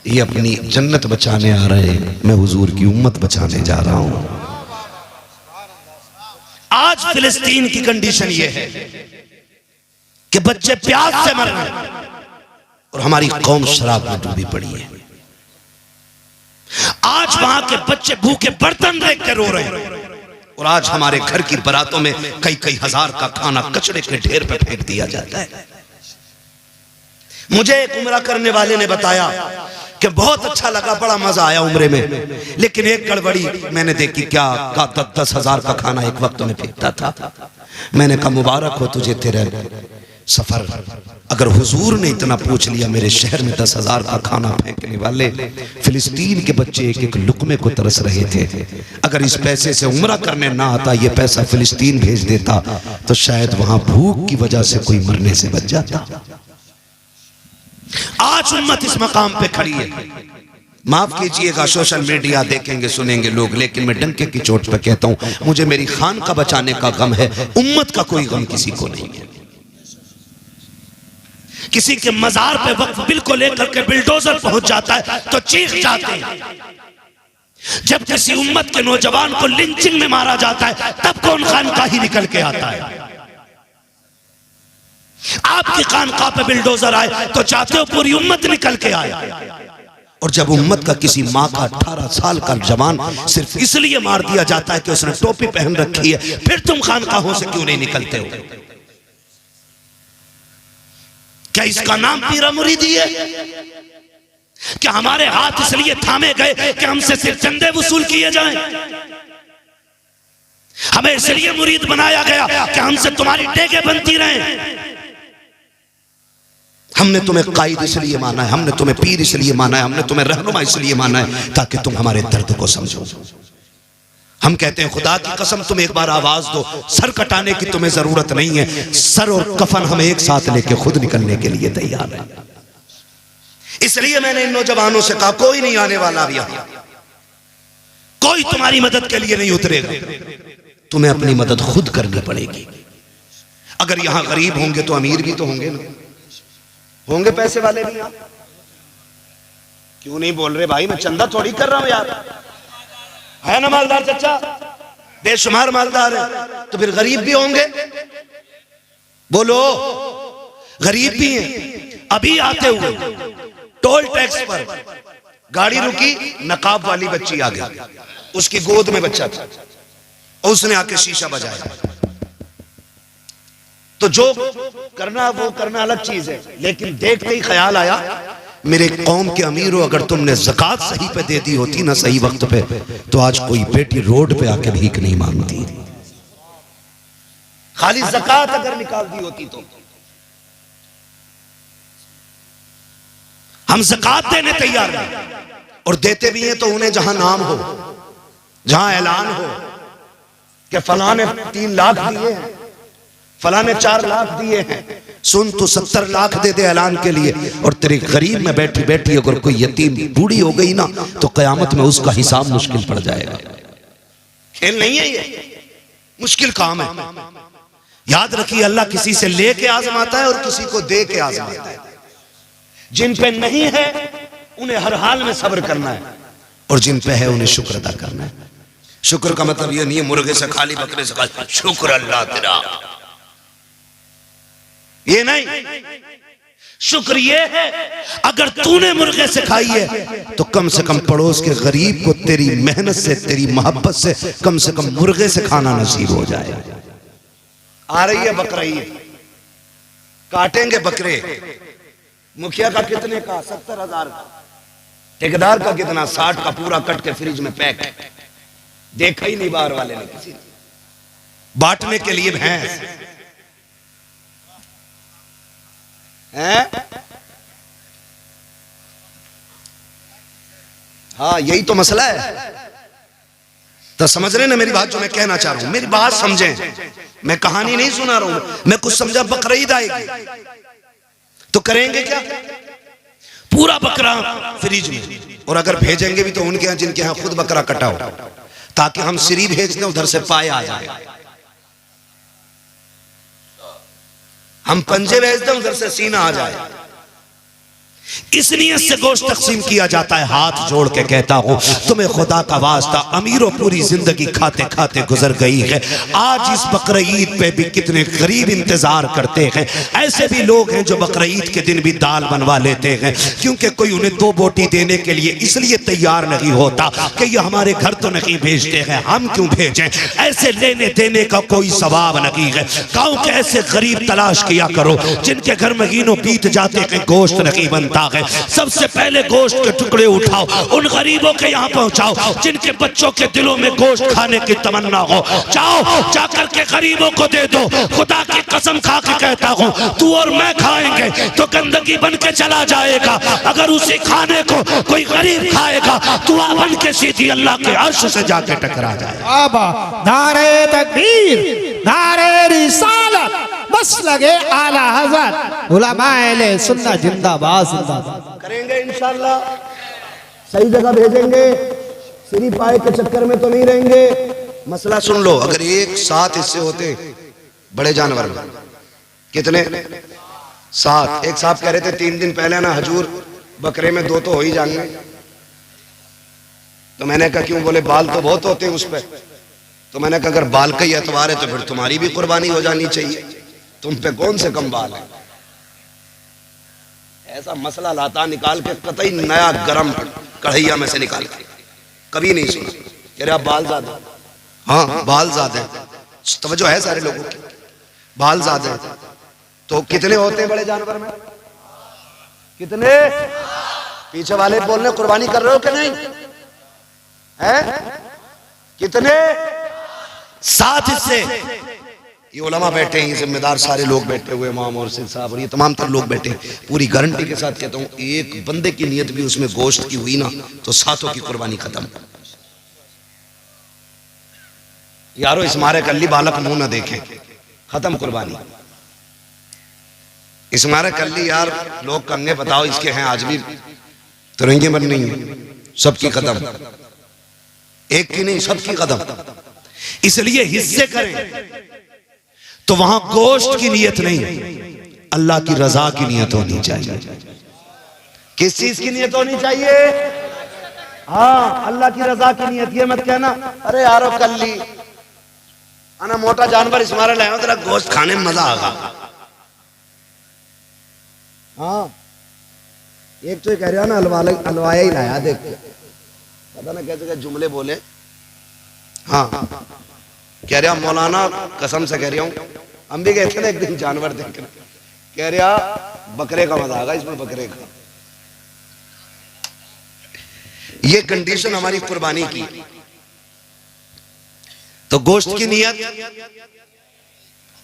S4: ये अपनी जन्नत बचाने आ रहे हैं, मैं हुजूर की उम्मत बचाने जा रहा हूं।
S1: आज फिलिस्तीन की कंडीशन ये है कि बच्चे प्यास से मर रहे हैं
S4: और हमारी कौम शराब में डूबी पड़ी है।
S1: आज वहां के बच्चे भूखे बर्तन देख के रो रहे हैं
S4: और आज हमारे घर की बारातों में कई कई हजार का खाना कचड़े के ढेर पे फेंक दिया जाता है।
S1: मुझे एक उम्रा करने वाले ने बताया कि बहुत अच्छा लगा, बड़ा मजा आया उम्रे में, लेकिन एक गड़बड़ी मैंने देखी। क्या 10 हजार का खाना एक वक्त में फेंकता था।
S4: मैंने कहा मुबारक हो तुझे तेरे सफर। अगर हुजूर ने इतना पूछ लिया मेरे शहर में 10 हजार का खाना फेंकने वाले फिलिस्तीन के बच्चे एक एक लुकमे को तरस रहे थे, अगर इस पैसे से उम्रा करने ना आता, ये पैसा फिलिस्तीन भेज देता तो शायद वहां भूख की वजह से कोई मरने से बच जाता।
S1: आज उम्मत इस मकाम पे खड़ी है।
S4: माफ कीजिएगा, सोशल मीडिया देखेंगे सुनेंगे लोग, लेकिन मैं डंके की चोट पर कहता हूं, मुझे मेरी खान का बचाने का गम है, उम्मत का कोई गम किसी को नहीं है।
S1: किसी के मजार पे वक्फ बिल को लेकर के बिल्डोजर पहुंच जाता है तो चीख जाते हैं। जब किसी उम्मत के नौजवान को लिंचिंग में मारा जाता है तब कौन खानकाह ही निकल के आता है। आपकी खानकाह पे बिल्डोजर आए तो चाहते हो पूरी उम्मत निकल के आए।
S4: और जब उम्मत का किसी माँ का 18 साल का जवान सिर्फ इसलिए मार दिया जाता है कि उसने टोपी पहन रखी है, फिर तुम खानकाहों से क्यों नहीं निकलते हो?
S1: क्या इसका नाम पीरा मुरीदी है? क्या हमारे हाथ इसलिए थामे गए कि हमसे सिर्फ चंदे वसूल किए जाएं? हमें इसलिए मुरीद बनाया गया कि हमसे तुम्हारी टेके बनती रहें?
S4: हमने तुम्हें कायद इसलिए माना है, हमने तुम्हें पीर इसलिए माना है, हमने तुम्हें रहनुमा इसलिए माना है ताकि तुम हमारे दर्द को समझो। हम कहते हैं खुदा की कसम तुम एक बार आवाज दो, सर कटाने की तुम्हें जरूरत नहीं है, सर और कफन हम एक साथ लेके खुद निकलने के लिए तैयार हैं।
S1: इसलिए मैंने इन नौजवानों से कहा कोई नहीं आने वाला अब यहां, कोई तुम्हारी मदद के लिए नहीं उतरेगा,
S4: तुम्हें अपनी मदद खुद करनी पड़ेगी। अगर यहां गरीब होंगे तो अमीर भी तो होंगे ना, होंगे पैसे वाले भी।
S1: क्यों नहीं बोल रहे भाई? मैं चंदा थोड़ी कर रहा हूं यार, है ना मालदार चचा, बेशुमार मालदार है, तो फिर गरीब भी होंगे। बोलो, गरीब भी हैं। अभी आते हुए टोल टैक्स पर गाड़ी रुकी, नकाब वाली बच्ची आ गई, उसकी गोद में बच्चा था और उसने आके शीशा बजाया। तो जो करना वो करना अलग चीज है, लेकिन देखते ही ख्याल आया
S4: मेरे कौम के अमीर हो, अगर तुमने ज़कात सही पे दे दी होती ना, सही वक्त पे, तो आज कोई बेटी रोड पे आके भीख नहीं मांगती।
S1: खाली ज़कात अगर निकाल दी होती तो हम ज़कात देने तैयार हैं
S4: और देते भी हैं तो उन्हें जहां नाम हो, जहां ऐलान हो
S1: कि फलां ने 3 लाख दिए हैं, फलां ने 4 लाख दिए हैं।
S4: सुन तो 70 लाख दे दे ऐलान के लिए, और तेरे गरीब में बैठी बैठी अगर कोई यतीम बूढ़ी हो गई ना तो कयामत में उसका हिसाब मुश्किल पड़ जाएगा।
S1: खेल नहीं है ये, मुश्किल काम है। याद रखिए, अल्लाह किसी से लेके आजमाता है और किसी को दे के आजमाता है। जिन पे नहीं है उन्हें हर हाल में सब्र करना है,
S4: और जिन पे है उन्हें शुक्र अदा करना है। शुक्र का मतलब ये नहीं है मुर्गे से खाली, बकरे से खाली, शुक्र अल्लाह तेरा,
S1: ये नहीं। शुक्र ये है अगर तूने मुर्गे से खाई है
S4: तो कम से कम पड़ोस के गरीब को तेरी मेहनत से, तेरी मोहब्बत से कम मुर्गे से खाना नसीब हो जाए।
S1: आ रही है बकरी, काटेंगे बकरे। मुखिया का कितने का? 70,000 का। ठेकेदार का कितना? 60 का, पूरा कट के फ्रिज में पैक। देखा ही नहीं बाहर वाले ने किसी ने। बांटने के लिए भैंस है।
S4: हाँ यही तो मसला है। तो समझ रहे ना मेरी बात, जो मैं कहना चाह रहा हूं, मेरी बात समझें। मैं कहानी नहीं सुना रहा हूं, मैं कुछ समझा। बकरीद आएगी तो करेंगे क्या? पूरा बकरा फ्रिज में, और अगर भेजेंगे भी तो उनके यहाँ जिनके यहाँ खुद बकरा कटा हो, ताकि हम सीरी भेज दें, उधर से पाए आ जाए। हम पंजे भेज दें, उधर से सीना आ जाए।
S1: इस नियत से गोश्त तकसीम किया जाता है। हाथ जोड़ के कहता हूं, तुम्हें खुदा का वास्ता, अमीरों पूरी जिंदगी खाते खाते गुजर गई है, आज इस बकरा ईद पे भी कितने गरीब इंतजार करते हैं। ऐसे भी लोग हैं जो बकरा ईद के दिन भी दाल बनवा लेते हैं, क्योंकि कोई उन्हें 2 बोटी देने के लिए इसलिए तैयार नहीं होता कि ये हमारे घर तो नहीं भेजते हैं, हम क्यों भेजें। ऐसे लेने देने का कोई सवाब नहीं है। गाँव के ऐसे गरीब तलाश किया करो जिनके घर महीनों बीत जाते हैं, गोश्त नहीं बनता है। सबसे पहले गोश्त के टुकड़े उठाओ, उन गरीबों के यहाँ पहुंचाओ जिनके बच्चों के दिलों में गोश्त खाने की तमन्ना हो। जाओ, जाकर के गरीबों को दे दो। खुदा की कसम खा के कहता हूं, तू और मैं खाएंगे तो गंदगी बन के चला जाएगा। अगर उसी खाने को कोई गरीब खाएगा, दुआ बन के सीधी अल्लाह के अर्श से जाके टकरा जाएगा।
S3: नारे तकबीर, नारे रिसालत, मसलगे आला हज़रत, उलमाए सुन्नत जिंदाबाद जिंदाबाद।
S4: करेंगे इंशाअल्लाह, सही जगह भेजेंगे, सीरी पाए के चक्कर में तो नहीं रहेंगे। मसला सुन लो, अगर एक 7 हिस्से होते बड़े जानवर में, कितने? 7। एक साहब कह रहे थे 3 दिन पहले ना, हजूर बकरे में 2 तो हो ही जाएंगे। तो मैंने कहा क्यों? बोले बाल तो बहुत होते हैं उस पर। तो मैंने कहा अगर बाल का ही एतबार है तो फिर तुम्हारी भी कुर्बानी हो जानी चाहिए, तुम पे कौन से कम बाल है। ऐसा मसला लाता निकाल के, कतई नया गरम कढ़ैया में से निकाल के, कभी नहीं सुना। कह रहे आप बाल ज्यादा। हाँ बाल ज्यादा है, तवज्जो है सारे लोगों की, बाल ज्यादा है। तो कितने होते हैं बड़े जानवर में? कितने? पीछे वाले बोलने कुर्बानी कर रहे हो कि नहीं है? कितने?
S1: 7 हिस्से।
S4: ये उलमा बैठे हैं, ये जिम्मेदार सारे लोग बैठे हुए, इमाम और सिद्ध साहब और ये तमाम तर लोग बैठे हैं। पूरी गारंटी के साथ कहता हूँ, एक बंदे की नियत भी उसमें गोश्त की हुई ना, तो 7 की कुर्बानी खत्म। यारो इस मारे कल्ली बालक मुंह ना देखें, खत्म कुर्बानी। इस मारे कल्ली यार लोग कंगे बताओ इसके हैं आज भी, तुरंगे बन नहीं है, सबकी खत्म। एक की नहीं, सबकी खत्म।
S1: इसलिए हिस्से करें तो वहां गोश्त की नियत नहीं, अल्लाह की रजा की नियत होनी चाहिए।
S4: किस चीज की नियत होनी चाहिए? हाँ अल्लाह की रजा की नियत। ये मत कहना अरे यारो कल्ली आना मोटा जानवर इस मारे लाया तेरा गोश्त खाने में मजा आगा। हाँ एक तो कह रहा ना हलवाया ही लाया, देख पता ना कैसे कैसे जुमले बोले। हाँ कह रहा मौलाना कसम से कह रहा हूं, हम भी गए थे ना एक दिन जानवर देख, कह रहा बकरे का मजा आगा इसमें, बकरे का। ये कंडीशन हमारी कुर्बानी की। तो गोश्त की नियत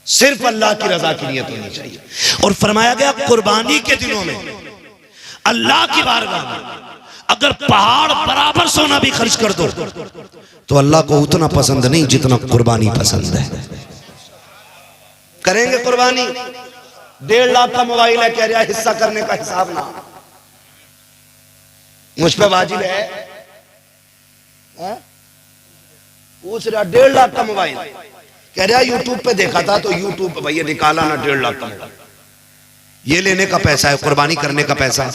S4: सिर्फ अल्लाह की रजा की नियत होनी चाहिए।
S1: और फरमाया गया कुर्बानी के दिनों में अल्लाह की बारगाह में अगर पहाड़ बराबर सोना भी खर्च कर दो
S4: तो अल्लाह को उतना पसंद नहीं जितना कुर्बानी पसंद है। करेंगे कुर्बानी। 1.5 लाख का मोबाइल है, कह रहा हिस्सा करने का हिसाब ना मुझ पे वाजिब है? पूछ रहा 1.5 लाख का मोबाइल, कह रहा यूट्यूब पे देखा था तो यूट्यूब पे भैया निकाला ना 1.5 लाख का मोबाइल। ये लेने का पैसा है, कुर्बानी करने का पैसा।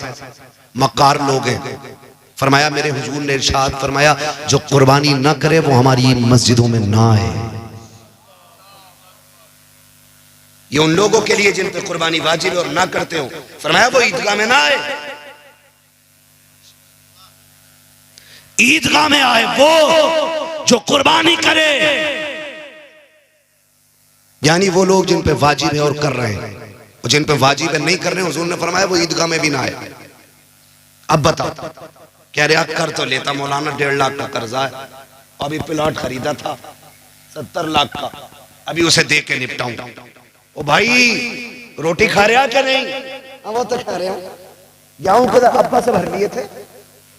S4: मक्कार लोग हैं। फरमाया मेरे हुजूर ने इरशाद फरमाया जो कुर्बानी ना करे वो हमारी मस्जिदों में ना आए। ये उन लोगों के लिए जिन पे कुर्बानी वाजिब है और ना करते हो, फरमाया वो ईदगाह में ना आए।
S1: ईदगाह में आए वो जो कुर्बानी करे,
S4: यानी वो लोग जिन पे वाजिब है और कर रहे हैं, और जिन पे वाजिब है नहीं कर रहे हैं, हुजूर ने फरमाया वो ईदगाह में भी ना आए। अब बताओ, कह रहे कर तो लेता मौलाना 1.5 लाख का कर्जा है, अभी प्लॉट खरीदा था 70 लाख का, अभी उसे दे के निपटाऊं। ओ भाई रोटी खा रहे क्या नहीं? वो तो खा रहे हो, गेहूं को अब्बा से भर लिए थे,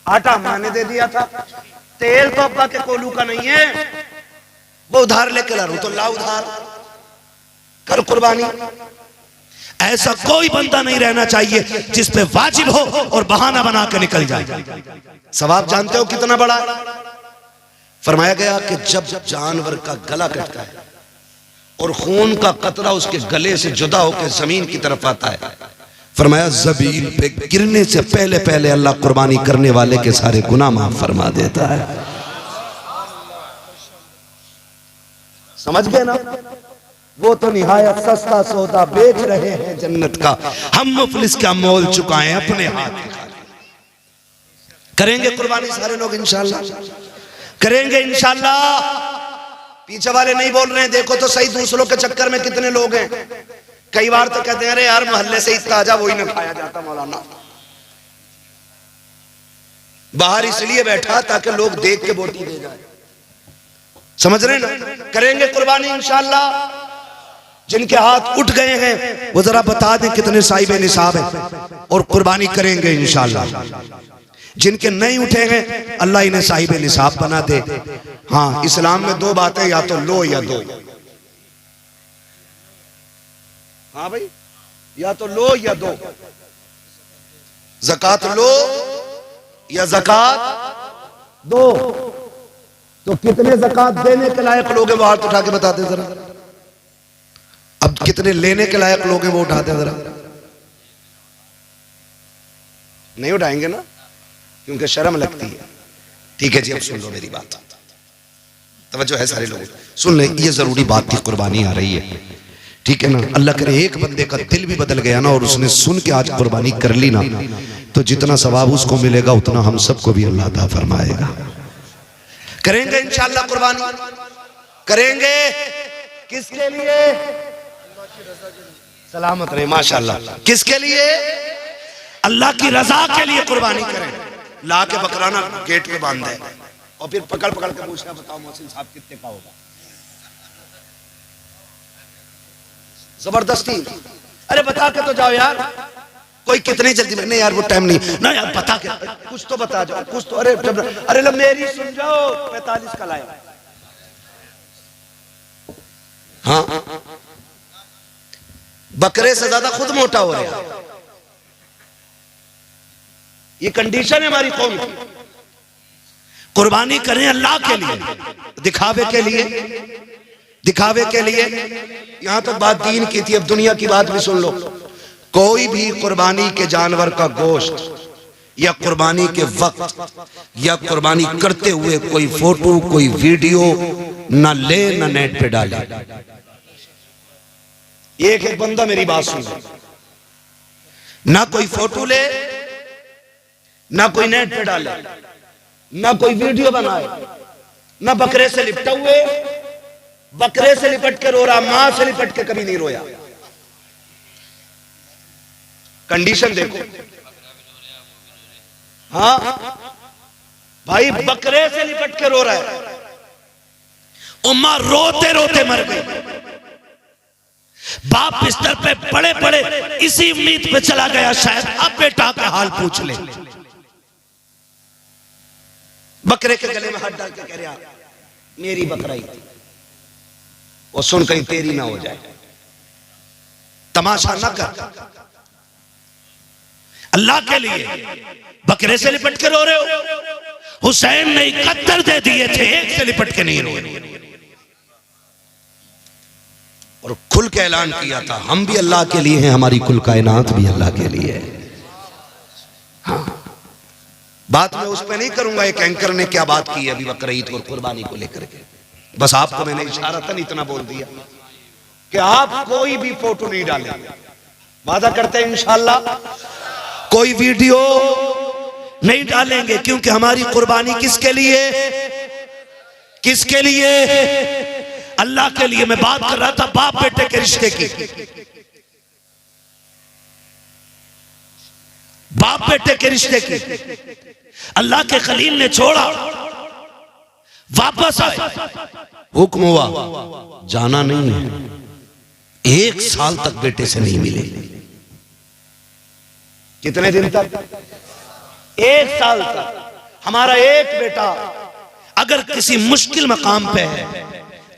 S4: आटा मैंने दे दिया था, तेल तो अब्बा के कोलू का नहीं है, वो उधार लेके ला रहा हूं, तो ला उधार, कर कुर्बानी।
S1: ऐसा कोई बंदा नहीं रहना चाहिए जिस पे वाजिब हो और बहाना बना के निकल जाए।
S4: सवाब जानते हो कितना बड़ा है? फरमाया गया कि जब जानवर का गला कटता है और खून का कतरा उसके गले से जुदा होकर जमीन की तरफ आता है, फरमाया जमीन पे गिरने से पहले पहले अल्लाह कुर्बानी करने वाले के सारे गुनाह माफ फरमा देता है। समझ गए ना? वो तो निहायत सस्ता सौदा बेच रहे हैं जन्नत का, हम मुफलिस का मोल चुकाएं अपने हाथ। करेंगे कुर्बानी सारे लोग इंशाल्लाह, करेंगे इंशाल्लाह। पीछे वाले नहीं बोल रहे हैं, देखो तो सही दूसरों के चक्कर में कितने लोग हैं। कई बार तो कहते हैं अरे यार मोहल्ले से ही ताजा वही ना खाया जाता मौलाना, बाहर इसलिए बैठा ताकि लोग देख के बोटी दे जाए। समझ रहे ना? करेंगे कुर्बानी इंशाल्लाह। जिनके हाथ उठ गए हैं वो जरा बता दें कितने साहिब निसाब हैं और कुर्बानी करेंगे इंशाल्लाह। जिनके नहीं उठे हैं अल्लाह इन्हें साहिब निसाब बना दे। हाँ, इस्लाम में दो बातें, या तो लो या दो। हाँ भाई, या तो लो या दो, ज़कात लो या ज़कात दो। तो कितने ज़कात देने के लायक लोग हैं वो हाथ उठा के बता दे जरा। अब कितने लेने के लायक लोग हैं वो उठा दे जरा। नहीं उठाएंगे ना, क्योंकि शर्म लगती है। ठीक है जी, अब सुन लो मेरी बात, तवज्जो है सारे लोग, सुन ले, ये जरूरी बात थी, कुर्बानी आ रही है, ठीक है ना? अल्लाह करे एक बंदे का दिल भी बदल गया ना और उसने सुन के आज कुर्बानी कर ली ना, तो जितना सवाब उसको मिलेगा उतना हम सबको भी अल्लाह अता फरमाएगा। करेंगे इंशाअल्लाह कुर्बानी, करेंगे। किसके लिए? सलामत रहे माशाअल्लाह। किसके लिए? अल्लाह की रजा के लिए कुर्बानी करें। ला के बकराना गेट पे बांध दे और फिर पकड़ पकड़ के पूछना, बताओ मोहसिन साहब कितने का होगा? जबरदस्ती, अरे बता के तो जाओ यार, कोई कितनी जल्दी में? नहीं यार वो टाइम नहीं ना यार, बता के कुछ तो बता जाओ, कुछ तो। अरे लो मेरी सुन जाओ, 45 का लाया। हाँ, बकरे से ज्यादा खुद मोटा हो रहा है। ये कंडीशन है हमारी कौम की। कुर्बानी करें अल्लाह के लिए, दिखावे के लिए, दिखावे के लिए। यहां तक बात दीन की थी, अब दुनिया की बात भी सुन लो। कोई भी कुर्बानी के जानवर का गोश्त या कुर्बानी के वक्त या कुर्बानी करते हुए कोई फोटो कोई वीडियो ना ले ना नेट पे डाले। एक एक बंदा मेरी बात सुन, ना कोई फोटो ले, ना कोई नेट पे डाले, ना कोई वीडियो बनाए, ना बकरे से लिपटा हुए, बकरे से लिपट के रो रहा, मां से लिपट के कभी नहीं रोया। कंडीशन देखो। हाँ भाई, बकरे से लिपट के रो रहा है, उम्मा रोते रोते मर गई। बाप बिस्तर पे पड़े पड़े इसी उम्मीद पे चला गया शायद अब बेटा का हाल पूछ ले। बकरे के गले में हाथ डाल के कह रहा, मेरी बकरा ही थी, वो सुन कहीं तेरी ना हो जाए। तमाशा न कर, अल्लाह के लिए बकरे से लिपट के रो रहे हो। हुसैन ने 71 दे दिए थे, एक से लिपट के नहीं रो रहे। और खुल के ऐलान किया था, हम भी अल्लाह के लिए हैं, हमारी कुल कायनात भी अल्लाह के लिए है। हाँ, बात मैं उस पर नहीं करूंगा एक एंकर ने क्या बात की है अभी बकरीद और कुर्बानी को लेकर के। बस आपको मैंने इशारतन इतना बोल दिया कि आप कोई भी फोटो नहीं डालें। वादा करते हैं इंशाअल्लाह कोई वीडियो नहीं डालेंगे, क्योंकि हमारी कुर्बानी किसके लिए? किसके लिए? अल्लाह के लिए। मैं बात कर रहा था बाप बेटे के रिश्ते की, बाप बेटे के रिश्ते की। अल्लाह के खलील ने छोड़ा, वापस आए, हुक्म हुआ जाना नहीं है। 1 साल तक बेटे से नहीं मिले। कितने दिन तक? 1 साल तक। हमारा एक बेटा अगर किसी मुश्किल मकाम पे है,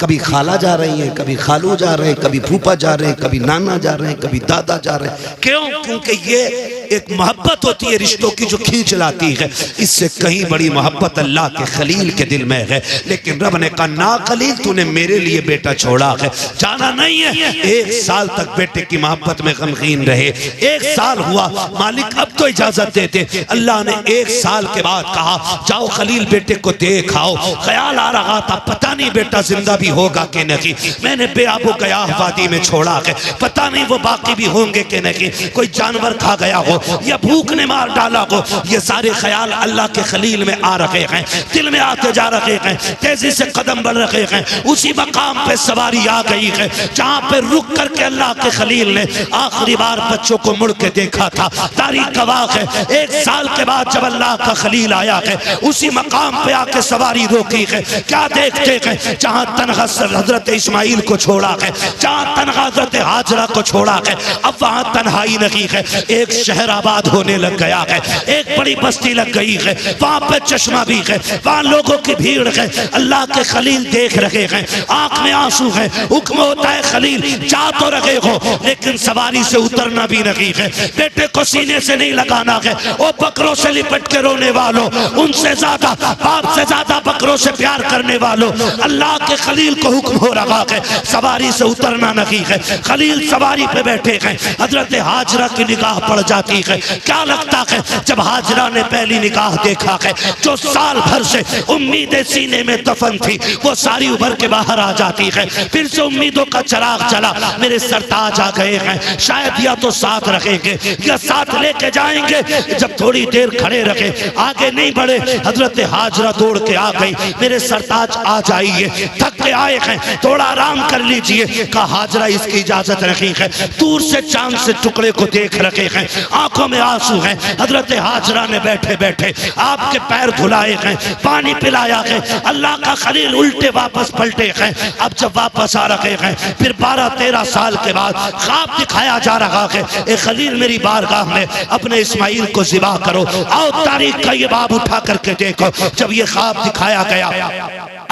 S4: कभी खाला जा रही है, कभी खालू जा रहे हैं, कभी फूफा जा रहे हैं, कभी नाना जा रहे हैं, कभी दादा जा रहे हैं, क्यों? क्योंकि ये एक मोहब्बत होती है रिश्तों की जो खींच लाती है। इससे कहीं बड़ी मोहब्बत अल्लाह के खलील के दिल में है। लेकिन रब ने कहा ना खलील, तूने मेरे लिए बेटा छोड़ा है, जाना नहीं है। 1 साल तक बेटे की मोहब्बत में गमगीन रहे। 1 साल हुआ, मालिक अब तो इजाजत देते। अल्लाह ने 1 साल के बाद कहा जाओ खलील बेटे को देख आओ। ख्याल आ रहा था पता नहीं बेटा जिंदा भी होगा कि नहीं। मैंने बेआबो गया वादी में छोड़ा है, पता नहीं वो बाकी भी होंगे कि नहीं, कोई जानवर खा गया हो या भूख ने मार डाला हो। ये सारे ख्याल अल्लाह के खलील में आ रहे हैं, दिल में आते जा रहे हैं, तेजी से कदम बढ़ रहे हैं। उसी मकाम पे सवारी आ गई है जहां पे रुक करके अल्लाह के खलील ने आखिरी बार बच्चों को मुड़ के देखा था। तारीख गवाह है 1 साल के बाद जब अल्लाह का खलील आया है, उसी मकाम पे आके सवारी रोकी है। क्या देखते हैं? जहां तनहा हजरत इस्माइल को छोड़ा है, जहां तनहा हजरत हाजरा को छोड़ा है, अब वहां तन्हाई नहीं है। एक शहर आबाद होने लग गया है, एक बड़ी बस्ती लग गई है, वहां पे चश्मा भी है, वहां लोगों की भीड़ है। अल्लाह के खलील देख रहे हैं, आंख में आंसू है। हुक्म होता है खलील जा तो रहे हो लेकिन सवारी से उतरना भी नहीं है। बेटे को सीने से नहीं लगाना है। वो बकरों से लिपट के रोने वालों, उनसे ज्यादा बाप से ज्यादा बकरों से प्यार करने वालों, अल्लाह के खलील को हुक्म हो रहा है सवारी से उतरना नहीं है। खलील सवारी पे बैठे हैं, हजरत हाजरा की निगाह पड़ जाती है। क्या लगता है जब हाजरा ने पहली निगाह देखा है, जो साल भर से उम्मीदें सीने में दफन थी वो सारी उभर के बाहर आ जाती है। फिर से उम्मीदों का चिराग जला, मेरे सरताज आ गए हैं, शायद या तो साथ रखेंगे या साथ लेके जाएंगे। जब थोड़ी देर खड़े रखे, आगे नहीं बढ़े, हजरत हाजरा दौड़ के आ गई, मेरे सरताज आ जाइए, थक के आए हैं, थोड़ा आराम कर लीजिए। कहा हाजरा इसकी इजाजत नहीं है। दूर से चांद से टुकड़े को देख रखे हैं, आंखों में आंसू हैं। हजरत हाजरा ने बैठे बैठे आपके पैर धुलाए हैं, पानी पिलाया है। अल्लाह का खलील उल्टे वापस पलटे हैं। अब जब वापस आ रहे हैं, फिर 12-13 साल के बाद ख्वाब दिखाया जा रहा है, ए खलील मेरी बारगाह में अपने इस्माइल को ज़िबा करो। आओ तारीख का ये बाब उठा करके देखो। जब ये ख्वाब दिखाया गया,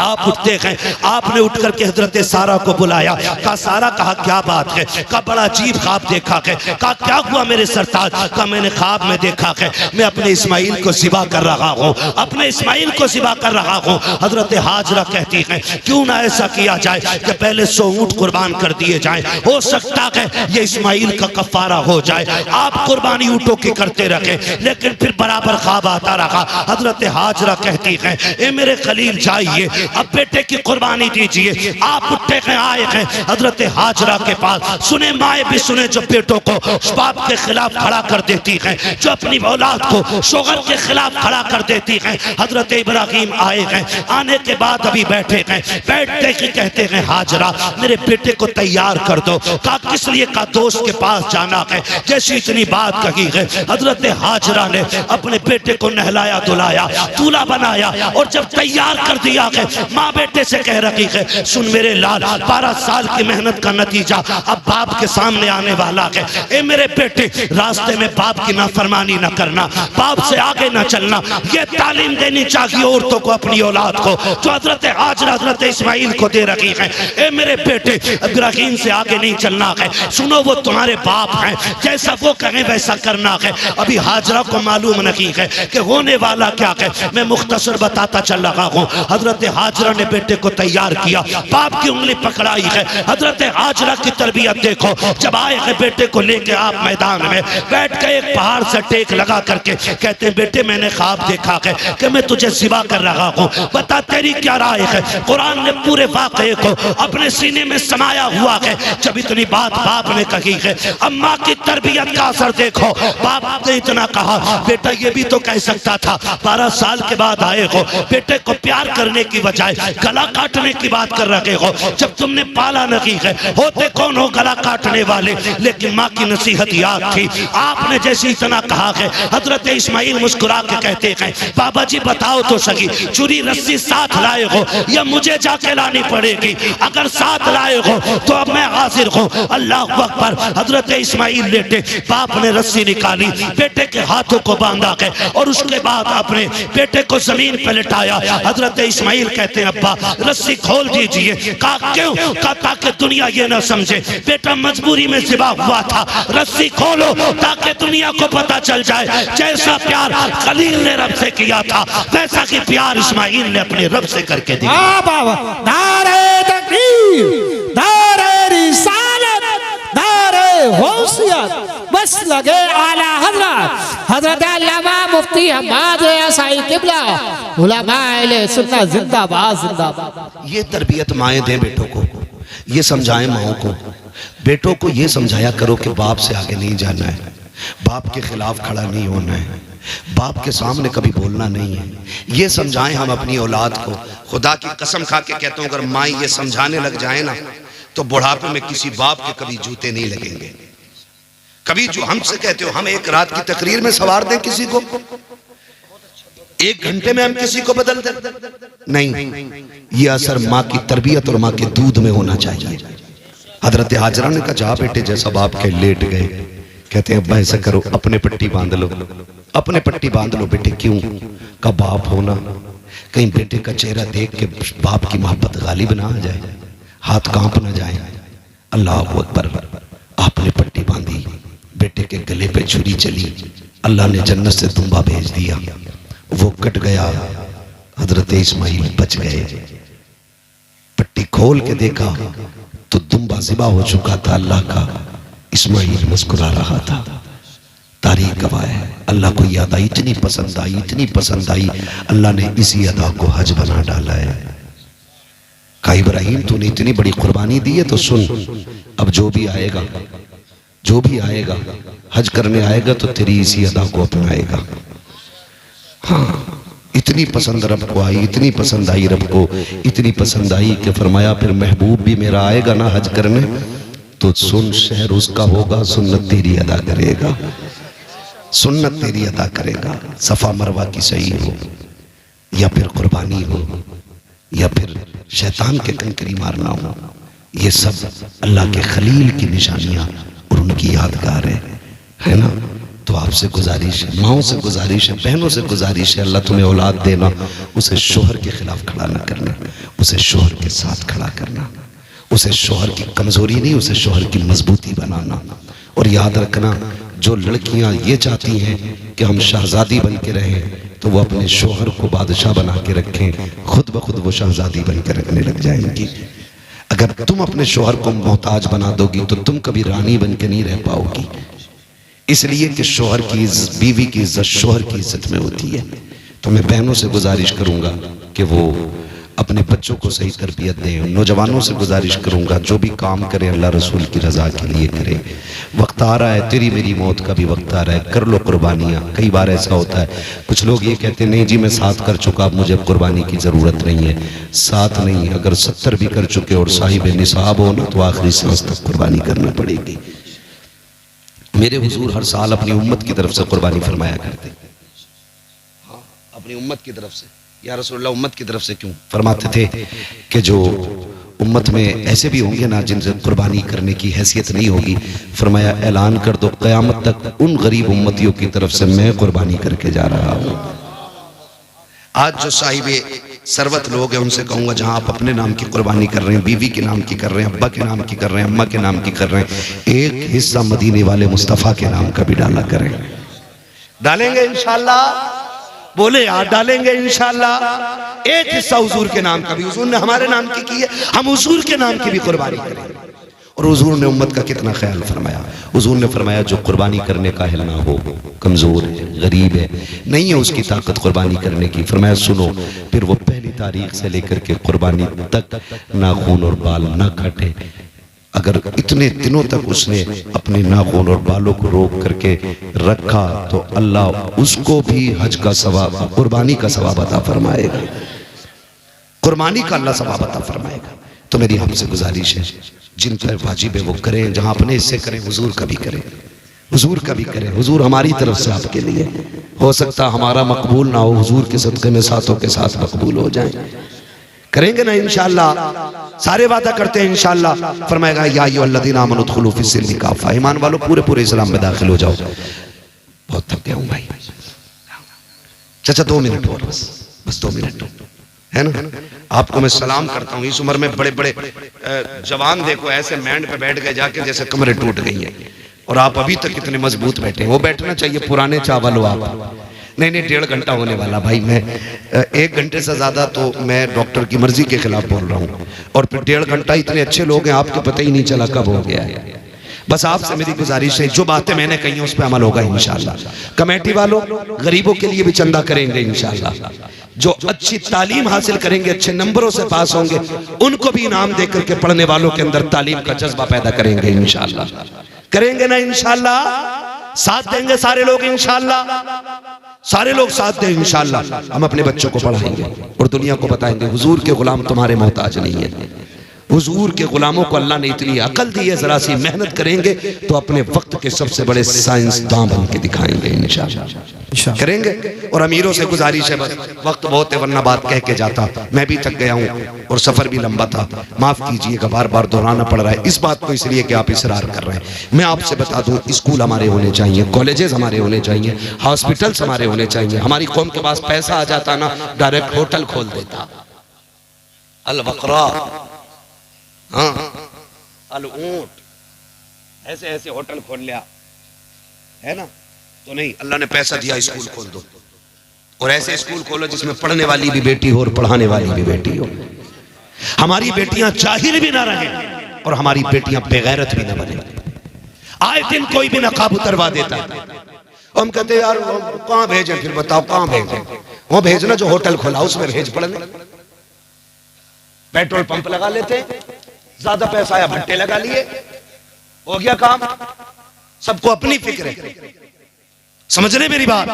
S4: आप उठते हैं, आपने उठ करके हजरत सारा को बुलाया। कहा सारा, कहा क्या बात है? कहा बड़ा अजीब ख्वाब देखा है। कहा क्या हुआ मेरे सरताज? कहा मैंने ख्वाब में देखा है मैं अपने इस्माइल को ज़िबा कर रहा हूँ, अपने इस्माइल को ज़िबा कर रहा हूँ। हजरत हाजरा कहती हैं क्यों ना ऐसा किया जाए कि पहले 100 ऊंट कुर्बान कर दिए जाएं, हो सकता है ये इस्माइल का कफारा हो जाए। आप कुर्बानी ऊँटों की करते रहे, लेकिन फिर बराबर ख्वाब आता रहा। हजरत हाजरा कहती हैं ए मेरे खलील जाइए, अब बेटे की कुर्बानी दीजिए। आप उठते हैं, आए हैं हजरत हाजरा के पास। सुने माए भी सुने जो बेटों को बाप के खिलाफ खड़ा कर देती हैं, जो अपनी औलाद को शोहर के खिलाफ खड़ा कर देती हैं। हजरत इब्राहिम आए हैं, आने के बाद अभी बैठे हैं, बैठते ही कहते हैं हाजरा मेरे बेटे को तैयार कर दो। कहा किस लिए? का दोस्त के पास जाना है। जैसी इतनी बात कही है, हजरत हाजरा ने अपने बेटे को नहलाया धुलाया, दूल्हा बनाया और जब तैयार कर दिया है, माँ बेटे से कह रही है सुन मेरे लाल, 12 साल की मेहनत का नतीजा अब बाप के सामने आने वाला है। ए मेरे बेटे, रास्ते में बाप की नाफरमानी न करना, बाप से आगे न चलना। ये तालीम देनी चाहिए औरतों को अपनी औलाद को, जो हजरत हाजरा हजरत इस्माइल को दे रही है। ए मेरे बेटे, इब्राहिम से आगे नहीं चलना है। सुनो वो तुम्हारे बाप हैं, जैसा वो कहें वैसा करना है। अभी हाजरा को मालूम नहीं है कि होने वाला क्या है। मैं मुख्तसर बताता चल रहा हूँ। हजरत हाजरा ने बेटे को तैयार किया, बाप की उंगली पकड़ाई है। हजरत हाजरा की तरबियत देखो। जब आए हैं बेटे को लेके आप मैदान में बैठ के एक पहाड़ से टेक लगा करके कहते हैं बेटे मैंने ख्वाब देखा है कि मैं तुझे ज़िबा कर रहा हूँ, बता तेरी क्या राय है? कुरान ने पूरे वाक़े को अपने सीने में समाया हुआ है। जब इतनी बात बाप ने कही है, अम्मा की तरबियत का असर देखो। बाप ने इतना कहा बेटा ये भी तो कह सकता था 12 साल के बाद आए हो, बेटे
S1: को प्यार करने की बजाय गला काटने की बात कर रहे हो, जब तुमने पाला नहीं है। होते कौन हो गला काटने वाले, लेकिन माँ की नसीहत याद थी। आपने जैसी इतना कहा है, हजरत इस्माइल मुस्कुरा के कहते हैं, बाबा जी बताओ तो सही, चुरी रस्सी साथ लाए हो या मुझे जाके लानी पड़ेगी? अगर साथ लाए हो तो अब मैं हाजिर हूँ। अल्लाह अकबर। हजरत इस्माइल लेटे, बाप ने रस्सी निकाली, बेटे के हाथों को बांधा है और उसके बाद अपने बेटे को जमीन पर लिटाया। हजरत इस्माइल कहते हैं, अब्बा रस्सी खोल दीजिए। कहा क्यों? कहा ताकि दुनिया ये ना समझे बेटा मजबूरी में ज़िबा हुआ था। रस्सी खोलो ताकि दुनिया को पता चल जाए जैसा प्यार खलील ने रब से किया था, वैसा कि प्यार इस्माइल ने अपने रब से करके दिया।
S3: नारे तकबीर, नारे रिसालत, नारे होशियत, बस लगे आला हजरत हजरत अल्लामा मुफ्ती हम्माद साईं किबला उलमाए अहले सुन्नत जिंदाबाद जिंदाबाद।
S4: ये तरबियत माएँ दें बेटों को, ये समझाएं माओं को। बेटों को ये समझाया करो कि बाप से आगे नहीं जाना है, बाप के खिलाफ खड़ा नहीं होना है, बाप के सामने कभी बोलना नहीं है। ये समझाएं हम अपनी औलाद को। खुदा की कसम खा के कहता हूं, अगर माँ ये समझाने लग जाए ना तो बुढ़ापे में किसी बाप के कभी जूते नहीं लगेंगे। कभी जो हमसे कहते हो, हम एक रात की तकरीर में सवार दें किसी को, एक घंटे में हम किसी को बदल दें? नहीं, ये असर माँ की तरबियत और माँ के दूध में होना चाहिए। हजरत हाजरा ने कहा, जा बेटे, जैसा बाप के लेट गए। कहते हैं, अब्बा ऐसा करो, अपने पट्टी बांध लो, अपने पट्टी बांध लो बेटे। क्यों? का बाप होना, कहीं बेटे का चेहरा देख के बाप की मोहब्बत गालिब ना आ जाए, हाथ कांप ना जाए। अल्लाह अकबर। आपने पट्टी बांधी, बेटे के गले पे छुरी चली, अल्लाह ने जन्नत से दुम्बा भेज दिया, वो कट गया। हजरत इस्माइल बच गए। पट्टी खोल के देखा तो दुम्बा ज़िबा हो चुका था अल्लाह का। इस्माइल मुस्कुरा रहा था। तारीख गवाह है, अल्लाह को याद आई, इतनी पसंद आई, इतनी पसंद आई, अल्लाह ने इसी अदा को हज बना डाला है। कहा, इब्राहिम तूने इतनी बड़ी कुर्बानी दी है तो सुन, अब जो भी आएगा, जो भी आएगा हज करने आएगा तो तेरी इसी अदा को अपनाएगा। हाँ, इतनी पसंद रब को आई, इतनी पसंद आई रब को, इतनी पसंद आई कि फरमाया फिर महबूब भी मेरा आएगा ना हज करने तो सुन, शहर उसका होगा, सुन्नत तेरी अदा करेगा, सुन्नत तेरी अदा करेगा। सफा मरवा की सही हो या फिर कुर्बानी हो या फिर शैतान के कंकरी मारना हो, ये सब अल्लाह के खलील की निशानियां और उनकी यादगार है ना। तो आपसे गुजारिश है, माओं से गुजारिश है, बहनों से गुजारिश है, अल्लाह तुम्हें औलाद देना, उसे शोहर के खिलाफ खड़ा ना करना, उसे शोहर के साथ खड़ा करना, उसे शोहर की कमजोरी नहीं, उसे शोहर की मजबूती बनाना। और याद रखना, जो लड़कियां ये चाहती हैं कि हम शहजादी बन के रहें तो वो अपने शोहर को बादशाह बना के रखें, खुद ब खुद वो शहजादी बन के रखने लग जाएंगी। अगर तुम अपने शोहर को मोहताज बना दोगी तो तुम कभी रानी बन के नहीं रह पाओगी। इसलिए कि शोहर की बीवी की इज्जत शोहर की इज्जत में होती है। तो मैं बहनों से गुजारिश करूंगा कि वो अपने बच्चों को सही तरबियत दें। नौजवानों से गुजारिश करूंगा, जो भी काम करें अल्लाह रसूल की रजा के लिए करें। वक्त आ रहा है, तेरी मेरी मौत का भी वक्त आ रहा है, कर लो कुर्बानियाँ। कई बार ऐसा होता है, कुछ लोग ये कहते हैं नहीं जी मैं 7 कर चुका, अब मुझे कुर्बानी की ज़रूरत नहीं है। 7 नहीं, अगर 70 भी कर चुके और साहिब निसाब हो ना तो आखिरी सांस तक कुर्बानी करना पड़ेगी। मेरे हुजूर हर साल अपनी उम्मत की तरफ से कुर्बानी फरमाया करते। हाँ, अपनी उम्मत की तरफ से। या रसूलुल्लाह उम्मत की तरफ से क्यों फरमाते थे कि जो उम्मत में ऐसे भी होंगे ना जिनसे कुर्बानी करने की हैसियत नहीं होगी, फरमाया ऐलान कर दो क़यामत तक उन गरीब उम्मतियों की तरफ से मैं कुर्बानी करके जा रहा हूँ। आज जो साहिबे सरवत लोग हैं उनसे कहूँगा, जहाँ आप अपने नाम की कुर्बानी कर रहे हैं, बीवी के नाम की कर रहे हैं, अब्बा के नाम की कर रहे हैं, अम्मा के नाम की कर रहे हैं, एक हिस्सा मदीने वाले मुस्तफ़ा के नाम का भी डाला करें। डालेंगे इंशाअल्लाह, बोले यार डालेंगे इंशाअल्लाह। एक हिस्सा हुजूर के नाम का भी, हुजूर ने हमारे नाम की है, हम हुजूर के नाम की भी कुर्बानी करेंगे। और हुजूर ने उम्मत का कितना ख्याल फरमाया। हुजूर ने फरमाया जो कुर्बानी करने का अहल ना हो, कमज़ोर है, गरीब है, नहीं है उसकी ताकत कुर्बानी करने की, फरमाया सुनो, फिर वो पहली तारीख से लेकर के कुर्बानी तक नाखून और बाल ना काटे। अगर इतने दिनों तक उसने अपने नाखून और बालों को रोक करके रखा तो अल्लाह उसको भी हज का सवाब, कुर्बानी का सवाब अता फरमाएगा। कुर्बानी का अल्लाह सवाब अता फरमाएगा। तो मेरी आपसे गुजारिश है, जिन पर वाजिब है वो करें, जहां अपने हिस्से करें हुजूर का भी करें, हुजूर का भी करें। हुजूर हमारी तरफ से आपके लिए, हो सकता हमारा मकबूल ना हो, हुजूर के सदक़े में साथों के साथ मकबूल हो जाए। करेंगे ना इंशाअल्लाह, सारे वादा करते हैं इंशाअल्लाह। फरमाएगा या अय्युहल्लज़ीना आमनू उदखुलू फ़िस्सिल्मि काफ़ा, ईमान वालों पूरे पूरे इस्लाम में दाखिल हो जाओ। बहुत थक गया हूं भाई। चाचा 2 मिनट और, बस 2 मिनट है ना। आपको मैं सलाम करता हूँ। इस उम्र में बड़े बड़े जवान देखो ऐसे मैंड पे बैठ गए जाके जैसे कमरे टूट गई हैं, और आप अभी तक इतने मजबूत बैठे हैं। वो बैठना चाहिए पुराने चावल हो आप। नहीं 1.5 घंटा होने वाला भाई। मैं 1 घंटे से ज्यादा तो मैं डॉक्टर की मर्जी के खिलाफ बोल रहा हूँ, और फिर 1.5 घंटा इतने अच्छे लोग हैं आपको पता ही नहीं चला कब हो गया है। बस आपसे मेरी गुजारिश है, जो बातें मैंने कही हैं उस पर अमल होगा इंशाअल्लाह। कमेटी वालों गरीबों के लिए भी चंदा करेंगे इंशाअल्लाह। जो अच्छी तालीम हासिल करेंगे, अच्छे नंबरों से पास होंगे, उनको भी इनाम देकर के पढ़ने वालों के अंदर तालीम का जज्बा पैदा करेंगे इंशाअल्लाह। करेंगे ना इंशाअल्लाह, साथ देंगे सारे लोग इंशाअल्लाह, सारे लोग साथ दें इंशाअल्लाह। हम अपने बच्चों को पढ़ाएंगे और दुनिया को बताएंगे हुजूर के गुलाम तुम्हारे मोहताज नहीं है। हुजूर के गुलामों को अल्लाह ने इतनी अकल दी है, जरा सी मेहनत करेंगे तो अपने वक्त के सबसे बड़े साइंसदान बन के दिखाएंगे इंशाअल्लाह। करेंगे। और अमीरों से गुजारिश है, बस वक्त बहुत है वरना बात कह के जाता, मैं भी थक गया हूँ और सफर भी लंबा था, माफ कीजिएगा बार बार दोहराना पड़ रहा है इस बात को, इसलिए कि आप इसरार कर रहे हैं। मैं आपसे बता दूं, स्कूल हमारे होने चाहिए, कॉलेजेस हमारे होने चाहिए, हॉस्पिटल्स हमारे होने चाहिए। हमारी कौम के पास पैसा आ जाता ना, डायरेक्ट होटल खोल देता। अल बकरा, हाँ अल ऊंट, ऐसे ऐसे होटल खोल लिया है ना। तो नहीं, अल्लाह ने पैसा दिया स्कूल खोल दो, और ऐसे स्कूल खोलो जिसमें पढ़ने वाली भी बेटी हो और पढ़ाने वाली भी बेटी हो। हमारी बेटियां जाहिल भी ना रहें और हमारी बेटियां बेगैरत भी ना बने। आए दिन कोई भी नकाब उतरवा देता है, हम कहते यार कहां भेजें, फिर बताओ कहां भेजें। वो भेजना जो होटल खोला उसमें भेज पढ़ने। पेट्रोल पंप लगा लेते, ज्यादा पैसा आया भट्टे लगा लिए, हो गया काम। सबको अपनी फिक्र है, समझ रहे मेरी बात।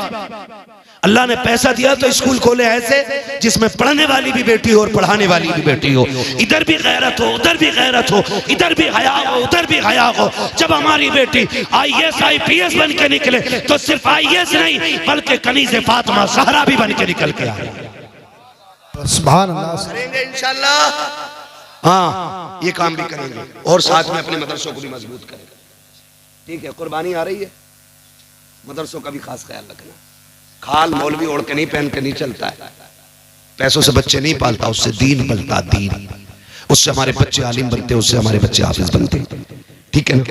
S4: अल्लाह ने पैसा दिया तो स्कूल खोले ऐसे जिसमें पढ़ने वाली भी बेटी हो और पढ़ाने वाली भी बेटी हो। इधर भी गैरत हो, उधर भी गैरत हो, इधर भी हया हो, उधर भी हया हो। जब हमारी बेटी IAS IPS बन के निकले तो सिर्फ IAS नहीं बल्कि कनीज़े फातिमा ज़हरा भी बन के निकल के आए।
S3: सुभान अल्लाह।
S4: करेंगे इंशाअल्लाह। हाँ ये काम भी करेंगे और साथ में अपने मदरसों को भी मजबूत करेंगे। ठीक है, कुर्बानी आ रही है, मदरसों का भी खास ख्याल रखना। खाल मौलवी ओढ़ के नहीं, पहन के नहीं चलता है। पैसों से बच्चे नहीं पालता, उससे दीन पलता, दीन। उससे हमारे बच्चे आलिम बनते, उससे हमारे बच्चे हाफिज बनते। ठीक है ना।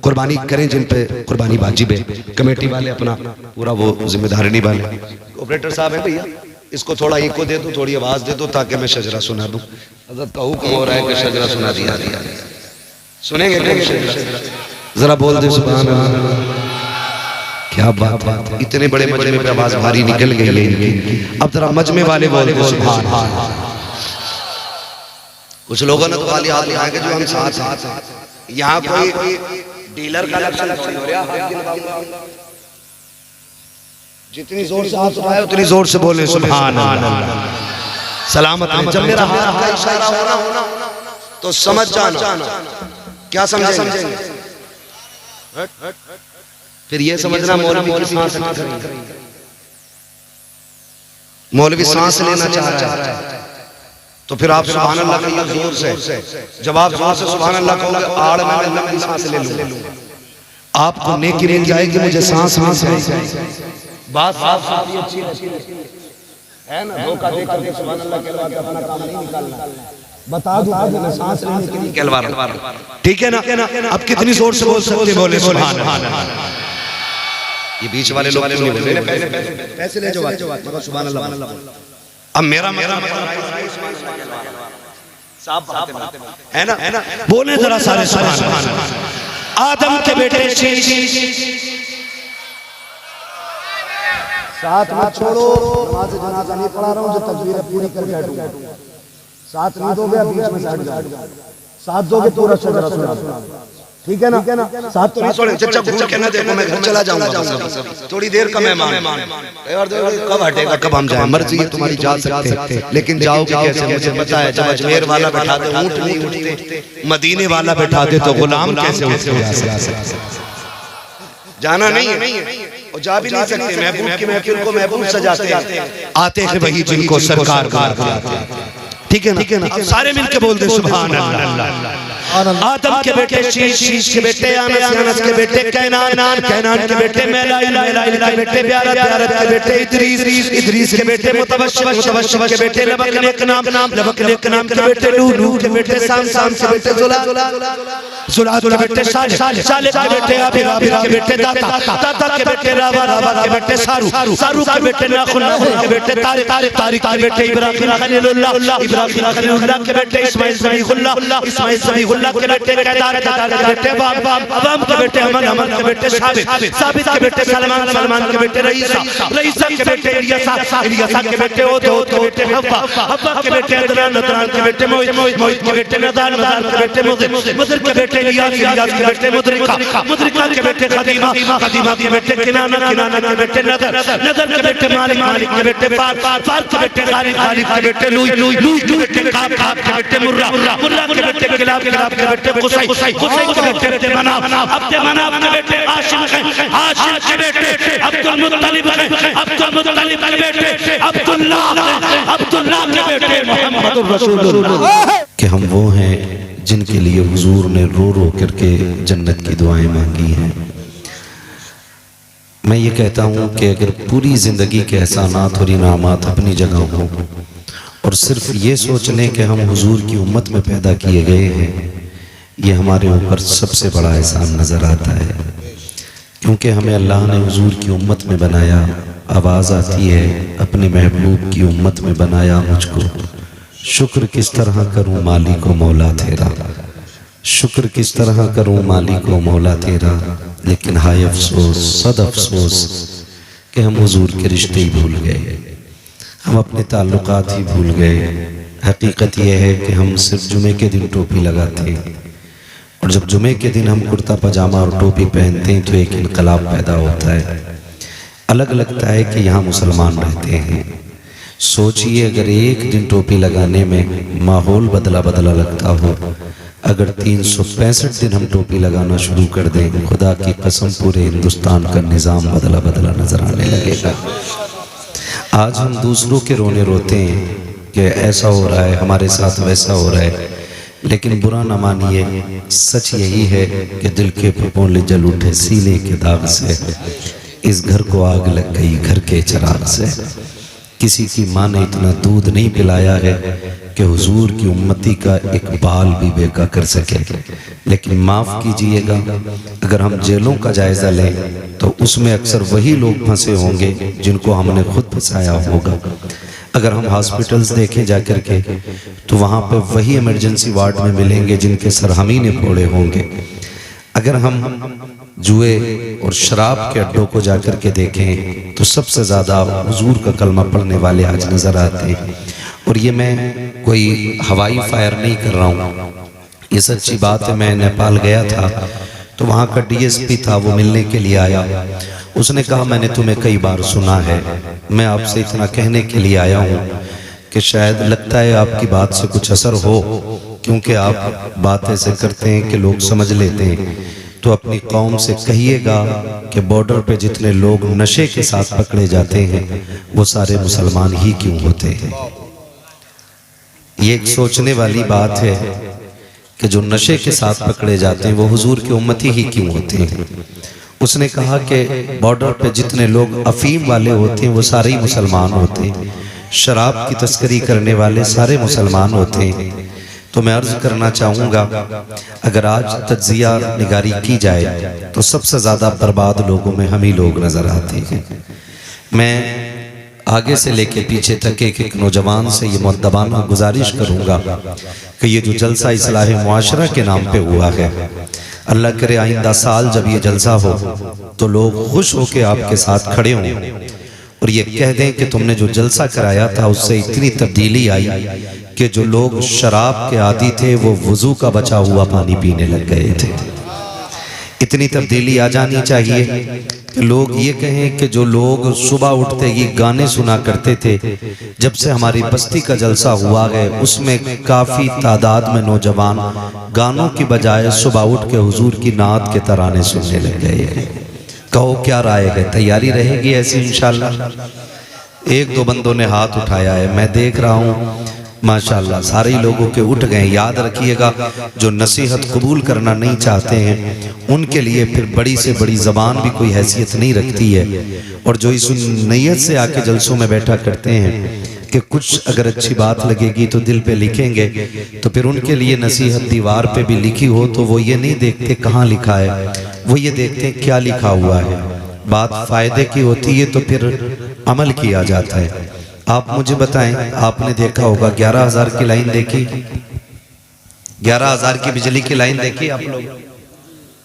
S4: कुर्बानी करें जिन पे कुर्बानी वाजिब है। कमेटी वाले अपना पूरा वो जिम्मेदारी निभाएं। ऑपरेटर साहब है भैया, इसको थोड़ा इको दे दो, थोड़ी आवाज दे दो ताकि मैं शजरा सुना दूं। हज़रत का हुक्म हो रहा है कि शजरा सुना दिया। सुनेंगे जरा बोल दे सुभान अल्लाह। क्या बात है, इतने बड़े मजमे पे आवाज भारी निकल गई है। अब जरा मजमे वाले बोल दे सुभान अल्लाह। कुछ लोगों ने तो खाली हाथ लगा के जो हम साथ हैं। यहाँ कोई डीलर का लक्षण हो रहा, जितनी जोर से हाथ उठाए उतनी जोर से बोले सुभान अल्लाह। सलामत है। जब मेरा हाथ का इशारा होना तो समझ जाना। क्या समझेंगे? फिर ये समझना मौलवी की सांस अटक रही है। मौलवी सांस लेना चाह रहा है तो फिर आप सुभान अल्लाह कहिए जोर से। जब आप जोर से सुभान अल्लाह कहोगे, आड़ में लंबी सांस ले लूंगा, आपको नेकी मिल जाएगी, मुझे सांस बात साफ अच्छी है ना। धोखा दे करके सुभान अल्लाह कहलवा के अपना काम नहीं निकालना। बता दूं मैं सांस लेने के लिए कहलवा रहा हूं। ठीक है ना। अब कितनी जोर से बोल सकते, बोले सुभान अल्लाह। ये बीच वाले लोग नहीं बोल रहे, पैसे ले जाओ मगर सुभान अल्लाह। अब मेरा साफ है ना। बोले जरा सारे सुभान अल्लाह। आदम के बेटे
S5: साथ मत छोड़ो, नमाज जनाजा नहीं पढ़ा रहा हूँ, जो तकबीर पूरी कर बैठूंगा। साथ नहीं दोगे बीच में से हट जाओ, साथ दोगे पूरा शजरा सुना। ठीक है ना साहब तो नहीं
S4: थोड़े चचा घूर के ना देखो, मैं घर चला जाऊंगा, थोड़ी देर का मेहमान यार, कब हटेगा, कब हम जाए, मर्जी है तुम्हारी, जा सकते हैं लेकिन जाओगे कैसे मुझे पता है। जब अजमेर वाला बैठा दे ऊंट नहीं उठते, मदीने वाला बैठा दे तो गुलाम कैसे उठ जा सकते। जाना नहीं है और जा भी नहीं सकते, महबूब की महफिल को महबूब सजाते हैं, आते हैं वही जिनको सरकार बुलाते हैं। ठीक है ना, सारे मिलके बोल दे सुभान अल्लाह। आदम के बेटे शीश के बेटे अनस के बेटे कैनान के बेटे मैलाइल के बेटे ब्यारत के बेटे इदरीस के बेटे मुतवश्शिम के बेटे लबक नेक के बेटे नूह के बेटे साम के बेटे जुला के बेटे साले के बेटे आबिर के बेटे दाता के बेटे रावा के बेटे सारू के बेटे नाखुन के बेटे तारिक के बेटे इब्राहिम खलीलुल्लाह के बेटे इस्माइल ज़बीहुल्लाह के बेटे केदार के बेटे अवाम के बेटे अमन के बेटे साबित के बेटे सलमान के बेटे रईसा के बेटे इलियासा के बेटे ओद के बेटे हव्वा के बेटे अदनान के बेटे मोहित के बेटे नदान के बेटे मुदर के बेटे इलियास के बेटे मुदरिका के बेटे खदीमा के बेटे किनाना के बेटे नदर के बेटे मालिक के बेटे फार के बेटे गालिब के बेटे लूई के बेटे काब के बेटे मुर्रा के बेटे किलाब के बेटे कुसै के बेटे मनाफ के बेटे हाशिम के बेटे अब्दुल मुत्तलिब के बेटे अब्दुल्लाह के बेटे मोहम्मद रसूलुल्लाह। कि हम वो हैं जिनके लिए हुजूर ने रो रो करके जन्नत की दुआएं मांगी हैं। मैं ये कहता हूँ कि अगर पूरी जिंदगी के एहसानात और इनामात अपनी जगह हो और सिर्फ ये सोच लें कि हम हुजूर की उम्मत में पैदा किए गए हैं, ये हमारे ऊपर सबसे बड़ा एहसान नज़र आता है। क्योंकि हमें अल्लाह ने हुजूर की उम्मत में बनाया। आवाज़ आती है अपने महबूब की उम्मत में बनाया मुझको, शुक्र किस तरह करूँ मालिक को मौला तेरा, शुक्र किस तरह करूँ मालिक को मौला तेरा। लेकिन हाय अफसोस, सद अफसोस कि हम हुजूर के रिश्ते ही भूल गए, हम अपने ताल्लुकात ही भूल गए। हकीकत यह है कि हम सिर्फ जुमे के दिन टोपी लगाते हैं, और जब जुमे के दिन हम कुर्ता पजामा और टोपी पहनते हैं तो एक इनकलाब पैदा होता है। अलग लगता है कि यहाँ मुसलमान रहते हैं। सोचिए अगर एक दिन टोपी लगाने में माहौल बदला लगता हो, अगर 365 दिन हम टोपी लगाना शुरू कर दें, खुदा की कसम पूरे हिंदुस्तान का निज़ाम बदला नजर आने लगेगा। आज हम दूसरों के रोने रोते हैं कि ऐसा हो रहा है, हमारे साथ वैसा हो रहा है, लेकिन बुरा न मानिए, सच यही है कि दिल के फपोले जल उठे सीने के दाग से, इस घर को आग लग गई घर के चिराग से। किसी की माँ ने इतना दूध नहीं पिलाया है कि हुजूर की उम्मती का एक बाल भी बेका कर सके। लेकिन माफ़ कीजिएगा, अगर हम जेलों का जायज़ा लें तो उसमें अक्सर वही लोग फंसे होंगे जिनको हमने खुद फंसाया होगा। अगर हम हॉस्पिटल्स देखें जाकर के तो वहाँ पे वही इमरजेंसी वार्ड में मिलेंगे जिनके सर हम ही ने फोड़े होंगे। अगर हम जुए और शराब के अड्डों को जाकर के देखें तो सबसे ज़्यादा हुजूर का कलमा पढ़ने वाले आज नज़र आते हैं। और ये मैं कोई हवाई फायर नहीं कर रहा हूँ, ये सच्ची बात है। मैं नेपाल गया था तो वहाँ का DSP था, वो मिलने के लिए आया। उसने कहा मैंने तुम्हें कई बार सुना है, मैं आपसे इतना कहने के लिए आया हूँ कि शायद लगता है आपकी बात से कुछ असर हो, क्योंकि आप बात ऐसे करते हैं कि लोग समझ लेते हैं। तो अपनी कौम से कहिएगा कि बॉर्डर पे जितने लोग नशे के साथ पकड़े जाते हैं वो सारे मुसलमान ही क्यों होते हैं। ये एक सोचने वाली बात है कि जो नशे के साथ पकड़े जाते हैं वो हुजूर की उम्मती ही क्यों होते हैं। उसने कहा कि बॉर्डर पे जितने लोग अफीम वाले होते हैं वो सारे ही मुसलमान होते हैं, शराब की तस्करी करने वाले सारे मुसलमान होते हैं। तो मैं अर्ज करना चाहूँगा, अगर आज तज्जिया निगारी की जाए तो सबसे ज़्यादा बर्बाद लोगों में हम ही लोग नज़र आते हैं। मैं आगे से लेके पीछे तक एक नौजवान से ये मुद्दबाना गुजारिश करूँगा कि ये जो जलसा इस्लाह मुआशरा के नाम पे हुआ है, अल्लाह करे आइंदा साल जब ये जलसा हो तो लोग खुश होकर आपके साथ खड़े हों और ये कह दें कि तुमने जो जलसा कराया था उससे इतनी तब्दीली आई कि जो लोग शराब के आदी थे वो वुजू का बचा हुआ पानी पीने लग गए थे। इतनी तब्दीली आ जानी चाहिए कि लोग ये कहें कि जो लोग सुबह उठते ही गाने सुना करते थे, जब से हमारी बस्ती का जलसा हुआ है उसमें काफ़ी तादाद में नौजवान गानों की बजाय सुबह उठ के हुजूर की नात के तराने सुनने लग गए हैं। कहो क्या राय है, तैयारी रहेगी ऐसी इंशाल्लाह? एक दो बंदों ने हाथ उठाया है, मैं देख रहा हूँ माशाल्लाह सारे ही लोगों के उठ गए। याद रखिएगा, जो नसीहत कबूल करना नहीं चाहते हैं उनके लिए फिर बड़ी से बड़ी ज़बान भी कोई हैसियत नहीं रखती है, और जो इस नीयत से आके जलसों में बैठा करते हैं कि कुछ अगर अच्छी बात लगेगी तो दिल पे लिखेंगे, तो फिर उनके लिए नसीहत दीवार पे भी लिखी हो तो वो ये नहीं देखते कहाँ लिखा है, वो ये देखते हैं क्या लिखा हुआ है। बात फ़ायदे की होती है तो फिर अमल किया जाता है। आप मुझे बताएं, आपने देखा होगा 11,000 की लाइन देखी? 11,000 की बिजली की लाइन देखी आप लोग?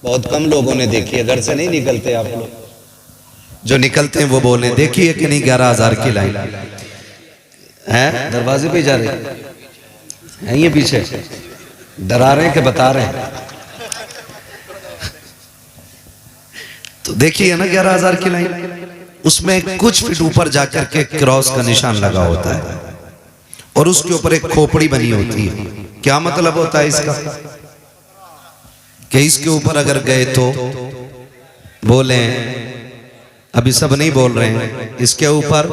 S4: बहुत कम लोगों ने देखी है, घर से नहीं निकलते आप लोग। जो निकलते हैं वो बोले देखी है कि नहीं 11,000 की लाइन है? दरवाजे पे जा रहे हैं ये पीछे डरा रहे हैं कि बता रहे हैं? तो देखिए ना 11,000 की लाइन, उसमें कुछ फीट ऊपर जाकर के क्रॉस का निशान लगा होता है और उसके ऊपर एक खोपड़ी बनी होती है। क्या मतलब होता है इसका? कि इसके ऊपर अगर गए तो बोले, अभी सब नहीं बोल रहे हैं, इसके ऊपर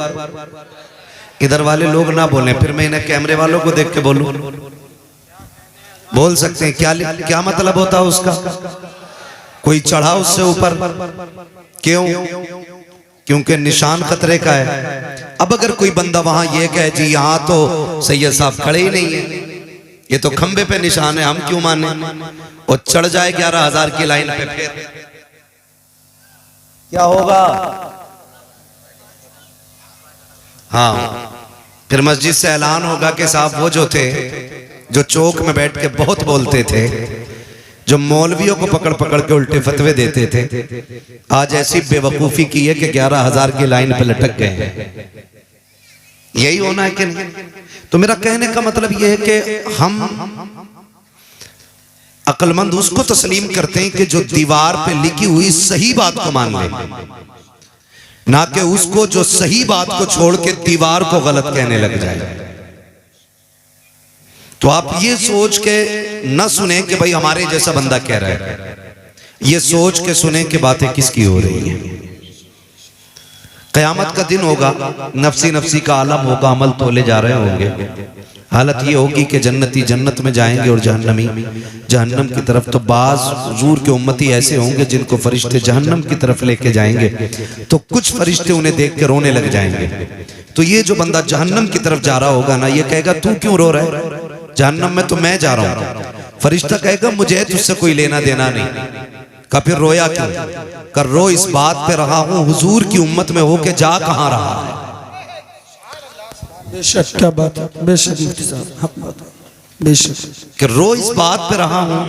S4: इधर वाले लोग ना बोले, फिर मैं इन्हें कैमरे वालों को देख के बोलूं, बोल सकते हैं क्या मतलब होता है उसका? कोई चढ़ा उससे ऊपर, क्यों? क्योंकि निशान खतरे का है। अब अगर कोई बंदा वहां ये कहे जी यहां तो सैयद साहब खड़े ही नहीं है, ये तो खंबे पे निशान है, हम क्यों माने, और चढ़ जाए 11,000 की लाइन पे, फिर क्या होगा? हाँ, फिर मस्जिद से ऐलान होगा कि साहब वो जो थे जो चौक में बैठ के बहुत बोलते थे, जो मौलवियों को पकड़ पकड़ के उल्टे फतवे देते थे, आज ऐसी बेवकूफी की है कि 11,000 की लाइन पे लटक गए हैं। यही होना है कि नहीं? तो मेरा कहने का मतलब यह है कि हम अक्लमंद उसको तस्लीम करते हैं कि जो दीवार पे लिखी हुई सही बात को मान ले, ना कि उसको जो सही बात को छोड़ के दीवार को गलत कहने लग जाए। तो आप ये सोच के न सुने कि भाई हमारे जैसा बंदा कह रहा है, ये सोच के सुने कि बातें किसकी हो रही हैं। क़यामत का दिन होगा, नफसी नफसी का आलम होगा, अमल तोले जा रहे होंगे। हालत ये होगी कि जन्नती जन्नत में जाएंगे और जहन्नमी जहन्नम की तरफ। तो बाज हुजूर के उम्मती ऐसे होंगे जिनको फरिश्ते जहन्नम की तरफ लेके जाएंगे, तो कुछ फरिश्ते उन्हें देख के रोने लग जाएंगे। तो ये जो बंदा जहन्नम की तरफ जा रहा होगा ना, ये कहेगा तू क्यों रो रहा है, जहन्नम में तो मैं जा रहा हूं। फरिश्ता कहेगा मुझे तुझसे कोई लेना देना नहीं। का फिर रोया क्यों? कर रो इस बात पे रहा हूं हुजूर की उम्मत में होके जा कहां रहा है।
S2: बेशक, क्या बात है, बेशक मुफ्ती साहब, हक बात है, बेशक।
S4: कि रो इस बात पे रहा हूं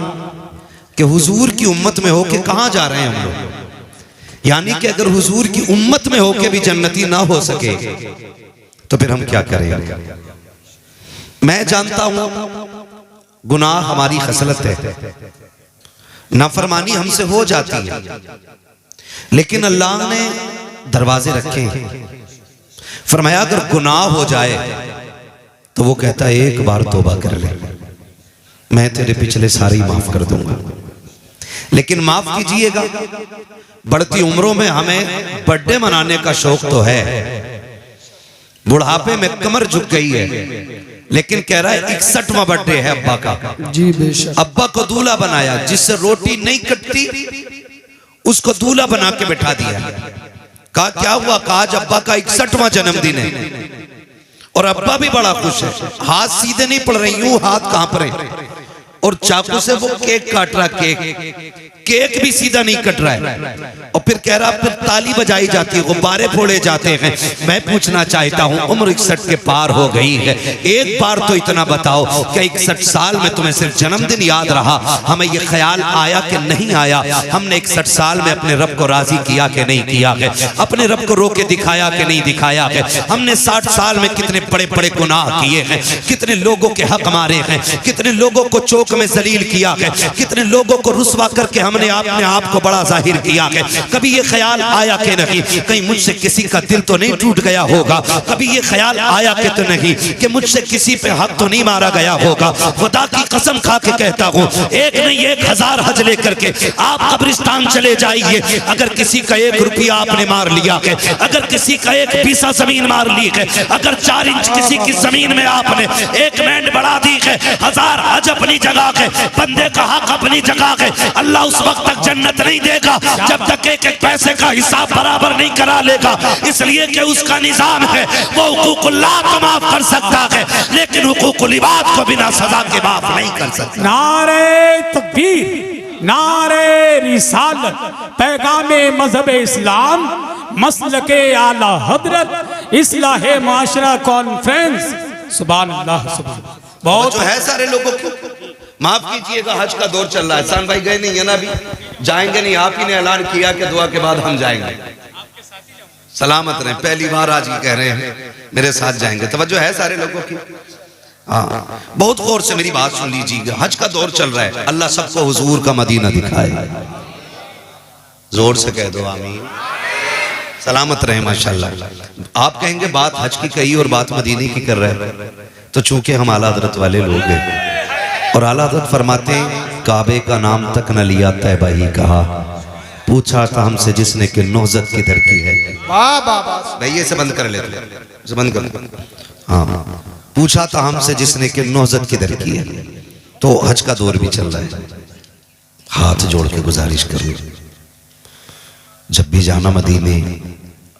S4: कि हुजूर की उम्मत में होके कहां जा रहे हैं हम लोग। यानी कि अगर हुजूर की उम्मत में होके भी जन्नती ना हो सके तो फिर हम क्या करेंगे। मैं जानता हूं गुनाह हमारी खसलत है, नाफरमानी हमसे हो जाती है, लेकिन अल्लाह ने दरवाजे रखे हैं। फरमाया अगर गुनाह हो जाए तो वो कहता है एक बार तौबा कर ले, मैं तेरे पिछले सारे ही माफ कर दूंगा। लेकिन माफ कीजिएगा, बढ़ती उम्रों में हमें बर्थडे मनाने का शौक तो है, बुढ़ापे में कमर झुक गई है, लेकिन कह रहा है 61वां बर्थडे है अब्बा का।
S2: जी बेशक।
S4: अब्बा को दूल्हा बनाया, जिससे रोटी नहीं कटती उसको दूल्हा बना के बैठा दिया। कहा क्या हुआ? कहा आज अब्बा का 61वां जन्मदिन है। और अब्बा भी बड़ा खुश है, हाथ सीधे नहीं पड़ रहे, यूं हाथ कांप रहे, और चाकू से वो केक काट रहा, केक भी सीधा नहीं कट रहा है। और फिर कह रहा फिर ताली बजाई जाती है, गुब्बारे फोड़े जाते हैं। मैं पूछना चाहता हूं, उम्र 61 के पार हो गई है, एक बार तो इतना बताओ कि 61 साल में तुम्हें सिर्फ जन्मदिन याद रहा? हमें यह ख्याल आया कि नहीं आया? हमने 61 साल में अपने रब को राजी किया कि नहीं किया है? अपने रब को रोके दिखाया कि नहीं दिखाया है? हमने 60 साल में कितने बड़े बड़े गुनाह किए हैं, कितने लोगों के हक मारे हैं, कितने लोगों को चौक में जलील किया है, कितने लोगों को रुसवा करके हमने हमने अपने आप को बड़ा जाहिर किया है। कभी ये ख्याल आया कि नहीं कहीं मुझसे किसी का दिल तो नहीं टूट गया होगा, कभी ये ख्याल आया कि तो नहीं कि मुझसे किसी पे हक तो नहीं मारा गया होगा। खुदा की कसम खा के कहता हूँ, एक नहीं 1000 हज लेकर के आप कब्रिस्तान चले जाइए, अगर किसी का 1 रुपया आपने मार लिया है, अगर किसी का 1 पीसा जमीन मार ली है, अगर 4 इंच किसी की जमीन में आपने 1 बैंड बढ़ा दी है, 1000 हज अपनी जगह है, बंदे का हक अपनी जगह है। अल्लाह उस वक्त तक जन्नत नहीं देगा जब तक एक पैसे का हिसाब बराबर नहीं करा लेगा, इसलिए कि उसका निजाम है वो हुकूकुल्लाह को माफ कर सकता है लेकिन हुकूकुल इबाद को बिना सजा के माफ नहीं कर सकता।
S6: नारे तकबीर, नारे रिसालत, पैगामे मजहब इस्लाम, मसलके आला हजरत, इस्लाहे माशरा कॉन्फ्रेंस। सुभान अल्लाह, सुभान। बहुत
S4: जो है सारे लोगों को माफ कीजिएगा, हज का दौर चल रहा है। एहसान भाई गए नहीं है ना, अभी जाएंगे नहीं, आप ही ने ऐलान किया कि दुआ के बाद हम जाएंगे। सलामत रहे, पहली बार आज ही कह रहे हैं मेरे साथ जाएंगे। तवज्जो है सारे लोगों की? हाँ, बहुत गौर से मेरी बात सुन लीजिएगा। हज का दौर चल रहा है, अल्लाह सबको हुजूर का मदीना दिखाए। जोर से कह दो आमीन। सलामत रहे माशाल्लाह। आप कहेंगे बात हज की कही और बात मदीने की कर रहे हैं, तो चूंकि हम आला हज़रत वाले लोग हैं और आला हज़रत फरमाते हैं काबे का नाम तक न लिया तैबा ही कहा, पूछा था हमसे जिसने कि नौजत किधर की है।
S3: वाह वाह वाह।
S4: भाई ये से बंद कर लेते, इसे बंद कर। हाँ, पूछा था हमसे जिसने कि नौजत किधर की है। तो हज का दौर भी चल रहा है, हाथ जोड़ के गुजारिश करो, जब भी जाना मदीने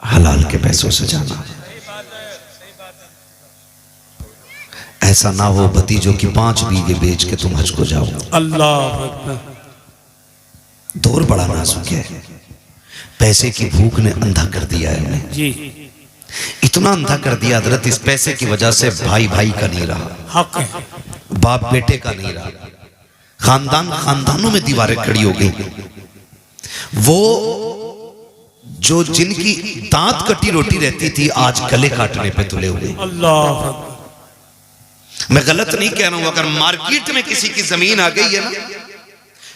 S4: हलाल के पैसों से जाना। ऐसा ना हो भतीजों की 5 बीघे बेच के तुम हज को जाओ।
S6: अल्लाह अकबर।
S4: दौर बड़ा नाजुक है, पैसे की भूख ने अंधा कर दिया है हमें
S6: जी,
S4: इतना अंधा कर दिया हजरत, इस पैसे की वजह से भाई भाई का नहीं रहा,
S6: हक है।
S4: बाप बेटे का नहीं रहा, खानदान खानदानों में दीवारें खड़ी हो गई। वो जो जिनकी दांत कटी रोटी रहती थी आज गले काटने पे तुले हुए।
S6: अल्लाह अकबर।
S4: मैं गलत नहीं कह रहा हूं, अगर मार्केट में किसी की जमीन आ गई है ना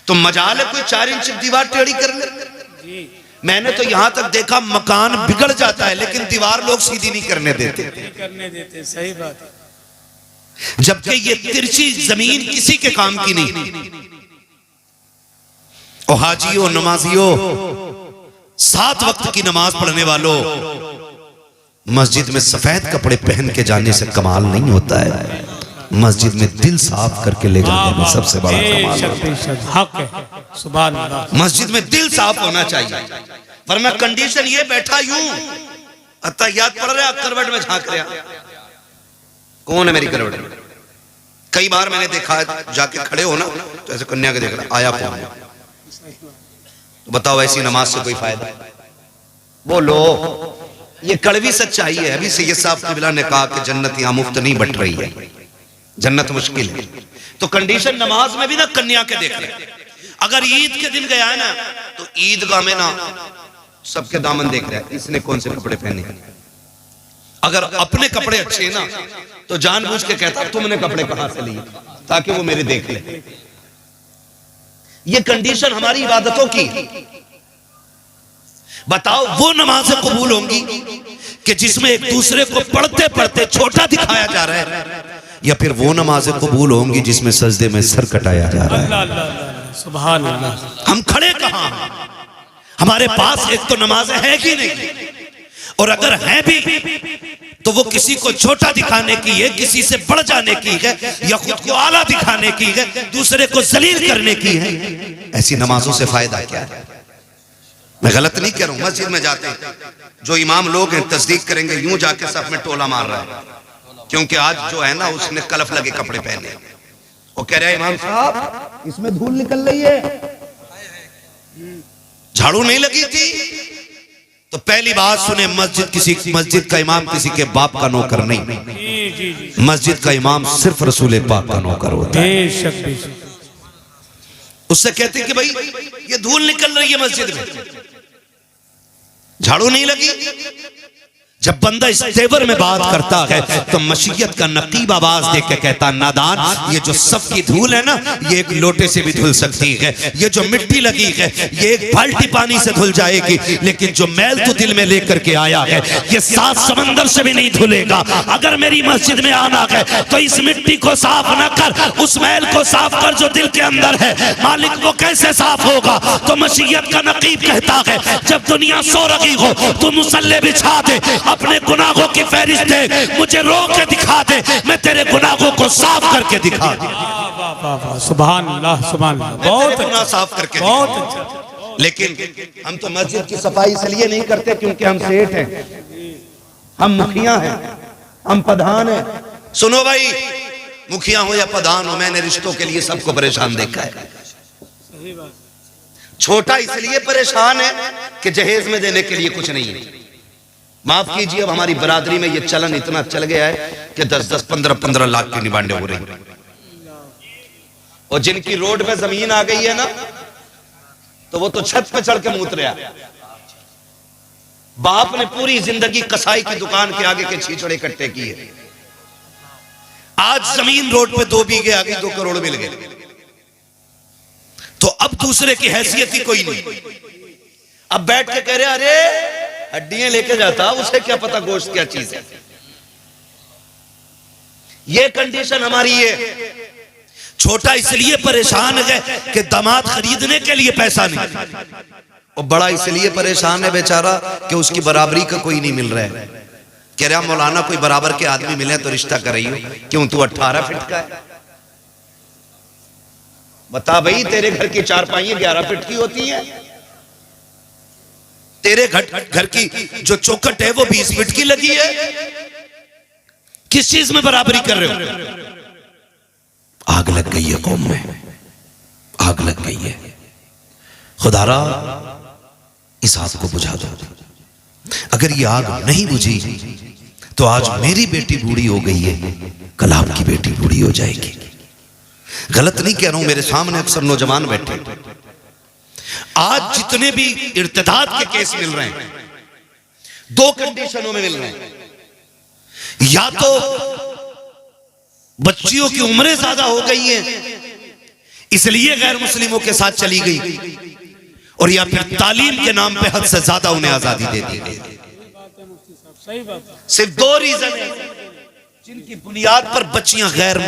S4: तो मजाल है कोई 4 इंच दीवार टेढ़ी कर ले। मैंने तो यहां तक देखा मकान बिगड़ जाता है लेकिन दीवार लोग सीधी नहीं करने देते।
S6: सही बात है।
S4: जबकि ये तिरछी जमीन किसी के काम की नहीं। ओ हाजियों, नमाजियों, 7 वक्त की नमाज पढ़ने वालों, मस्जिद में सफेद कपड़े पहन के जाने से कमाल नहीं होता है, मस्जिद में दिल साफ करके ले जाने में सबसे बड़ा कमाल होता है।
S6: हक है। सुभान अल्लाह।
S4: मस्जिद में दिल साफ होना चाहिए, वरना कंडीशन ये बैठा यूं अत्तहियात पढ़ रहा, करवट में झांक रहा। कौन है मेरी करवट में? कई बार मैंने देखा जाके खड़े हो ना तो ऐसे कन्या के देख रहा, आया कौन है? तो बताओ ऐसी नमाज से कोई फायदा? बोलो, ये कड़वी सच्चाई है। अभी सैयद साहब क़िबला ने कहा कि जन्नत यहां मुफ्त नहीं बट रही है, जन्नत मुश्किल है। तो कंडीशन नमाज में भी ना कन्या के देख रहे। अगर ईद के दिन गया है ना तो ईदगाह में ना सबके दामन देख रहा है, इसने कौन से कपड़े पहने। अगर अपने कपड़े अच्छे ना तो जानबूझ के कहता तुमने कपड़े कहां से लिए, ताकि वो मेरे देख ले। ये कंडीशन हमारी इबादतों की। बताओ वो नमाजें कबूल होंगी कि जिसमें एक दूसरे को पढ़ते पढ़ते छोटा दिखाया जा रहा है, या फिर वो नमाजें कबूल होंगी जिसमें सजदे में सर कटाया जा रहा है।
S6: अल्लाह अल्लाह, सुभान अल्लाह।
S4: हम खड़े कहां हैं? हमारे पास एक तो नमाजें हैं कि नहीं, और अगर हैं भी तो वो किसी को छोटा दिखाने की है, किसी से बढ़ जाने की है, या खुद को आला दिखाने की है, दूसरे को जलील करने की है। ऐसी नमाजों से फायदा क्या है? मैं गलत नहीं कह रहा हूं। मस्जिद में जाते हैं जो इमाम लोग हैं तस्दीक करेंगे, यूं जाके सब में टोला मार रहा है, क्योंकि आज जो है ना उसने कलफ लगे कपड़े पहने। वो कह रहा है इमाम साहब इसमें धूल निकल रही है, झाड़ू नहीं लगी थी। तो पहली बात सुने, मस्जिद का इमाम किसी के बाप का नौकर नहीं। मस्जिद का इमाम सिर्फ रसूल पाक का नौकर होता है। उससे कहते कि भाई ये धूल निकल रही है मस्जिद में, झाड़ू नहीं लगी। जब बंदा इस तेवर में बात करता है तो मशीयत का नकीब आवाज दे के कहता, नादान, ये जो सफ की धूल है ना, ये एक लोटे से भी धुल सकती है। ये जो मिट्टी लगी है ये एक बाल्टी पानी से धुल जाएगी, लेकिन जो मैल तो दिल में लेकर के आया है ये 7 समंदर से भी नहीं धुलेगा। अगर मेरी मस्जिद में आना है तो इस मिट्टी को साफ न कर, उस मैल को साफ कर जो दिल के अंदर है। मालिक वो कैसे साफ होगा? तो मशीयत का नकीब कहता है, जब दुनिया सो रही हो तो मुसल्ले बिछा दे, अपने गुनाहों की फहरिस्त दे, मुझे रो के दिखा दे, मैं तेरे गुनाहों को साफ करके दिखा दूं।
S6: सुभान अल्लाह, सुभान अल्लाह, बहुत
S4: गुनाह साफ करके
S6: बहुत
S4: दिखा
S6: अच्छा।
S4: दूं। लेकिन हम तो मस्जिद की सफाई इसलिए नहीं करते क्योंकि हम सेठ हैं, हम मुखिया हैं, हम प्रधान हैं। सुनो भाई, मुखिया हो या प्रधान हो, मैंने रिश्तों के लिए सबको परेशान देखा है। छोटा इसलिए परेशान है कि जहेज में देने के लिए कुछ नहीं है। माफ कीजिए, अब हमारी बरादरी में ये चलन इतना चल गया है कि 10-10, 15-15 लाख की निबांडे हो रही, और जिनकी रोड पे जमीन आ गई है ना, तो वो तो छत पे चढ़ के मूत रहा। बाप ने पूरी जिंदगी कसाई की दुकान के आगे के छीछड़े इकट्ठे किए, आज जमीन रोड पे 2 बीघे आ गई, 2 करोड़ मिल गए, तो अब दूसरे की हैसियत ही कोई नहीं। अब बैठ के कह रहे, अरे हड्डियां लेके जाता, उसे क्या पता गोश्त क्या चीज है। ये कंडीशन हमारी है। छोटा इसलिए परेशान है कि दामाद खरीदने के लिए पैसा नहीं, और बड़ा इसलिए परेशान है बेचारा कि उसकी बराबरी का कोई नहीं मिल रहा है। कह रहा, मौलाना कोई बराबर के आदमी मिले तो रिश्ता कर रही हो, क्यों तू 18 फीट का है? बता भाई, तेरे घर की चारपाइयां 11 फीट की होती हैं, तेरे घर की जो चौखट है वो 20 फीट की लगी है। किस चीज में बराबरी कर रहे हो? आग लग गई है कौम में, आग लग गई है। खुदारा इस आग को बुझा दो। अगर ये आग नहीं बुझी तो आज मेरी बेटी बूढ़ी हो गई है, कल आपकी बेटी बूढ़ी हो जाएगी। गलत नहीं कह रहा हूं, मेरे सामने अक्सर नौजवान बैठे, आज जितने भी इर्तिदाद के केस मिल रहे हैं 2 कंडीशनों में मिल रहे हैं। या तो बच्चियों की उम्रें ज्यादा हो गई हैं इसलिए गैर मुस्लिमों के साथ चली गई, और या फिर तालीम के नाम पे हद से ज्यादा उन्हें आजादी दे दी गई। सिर्फ 2 रीजन है जिनकी बुनियाद पर बच्चियां गैर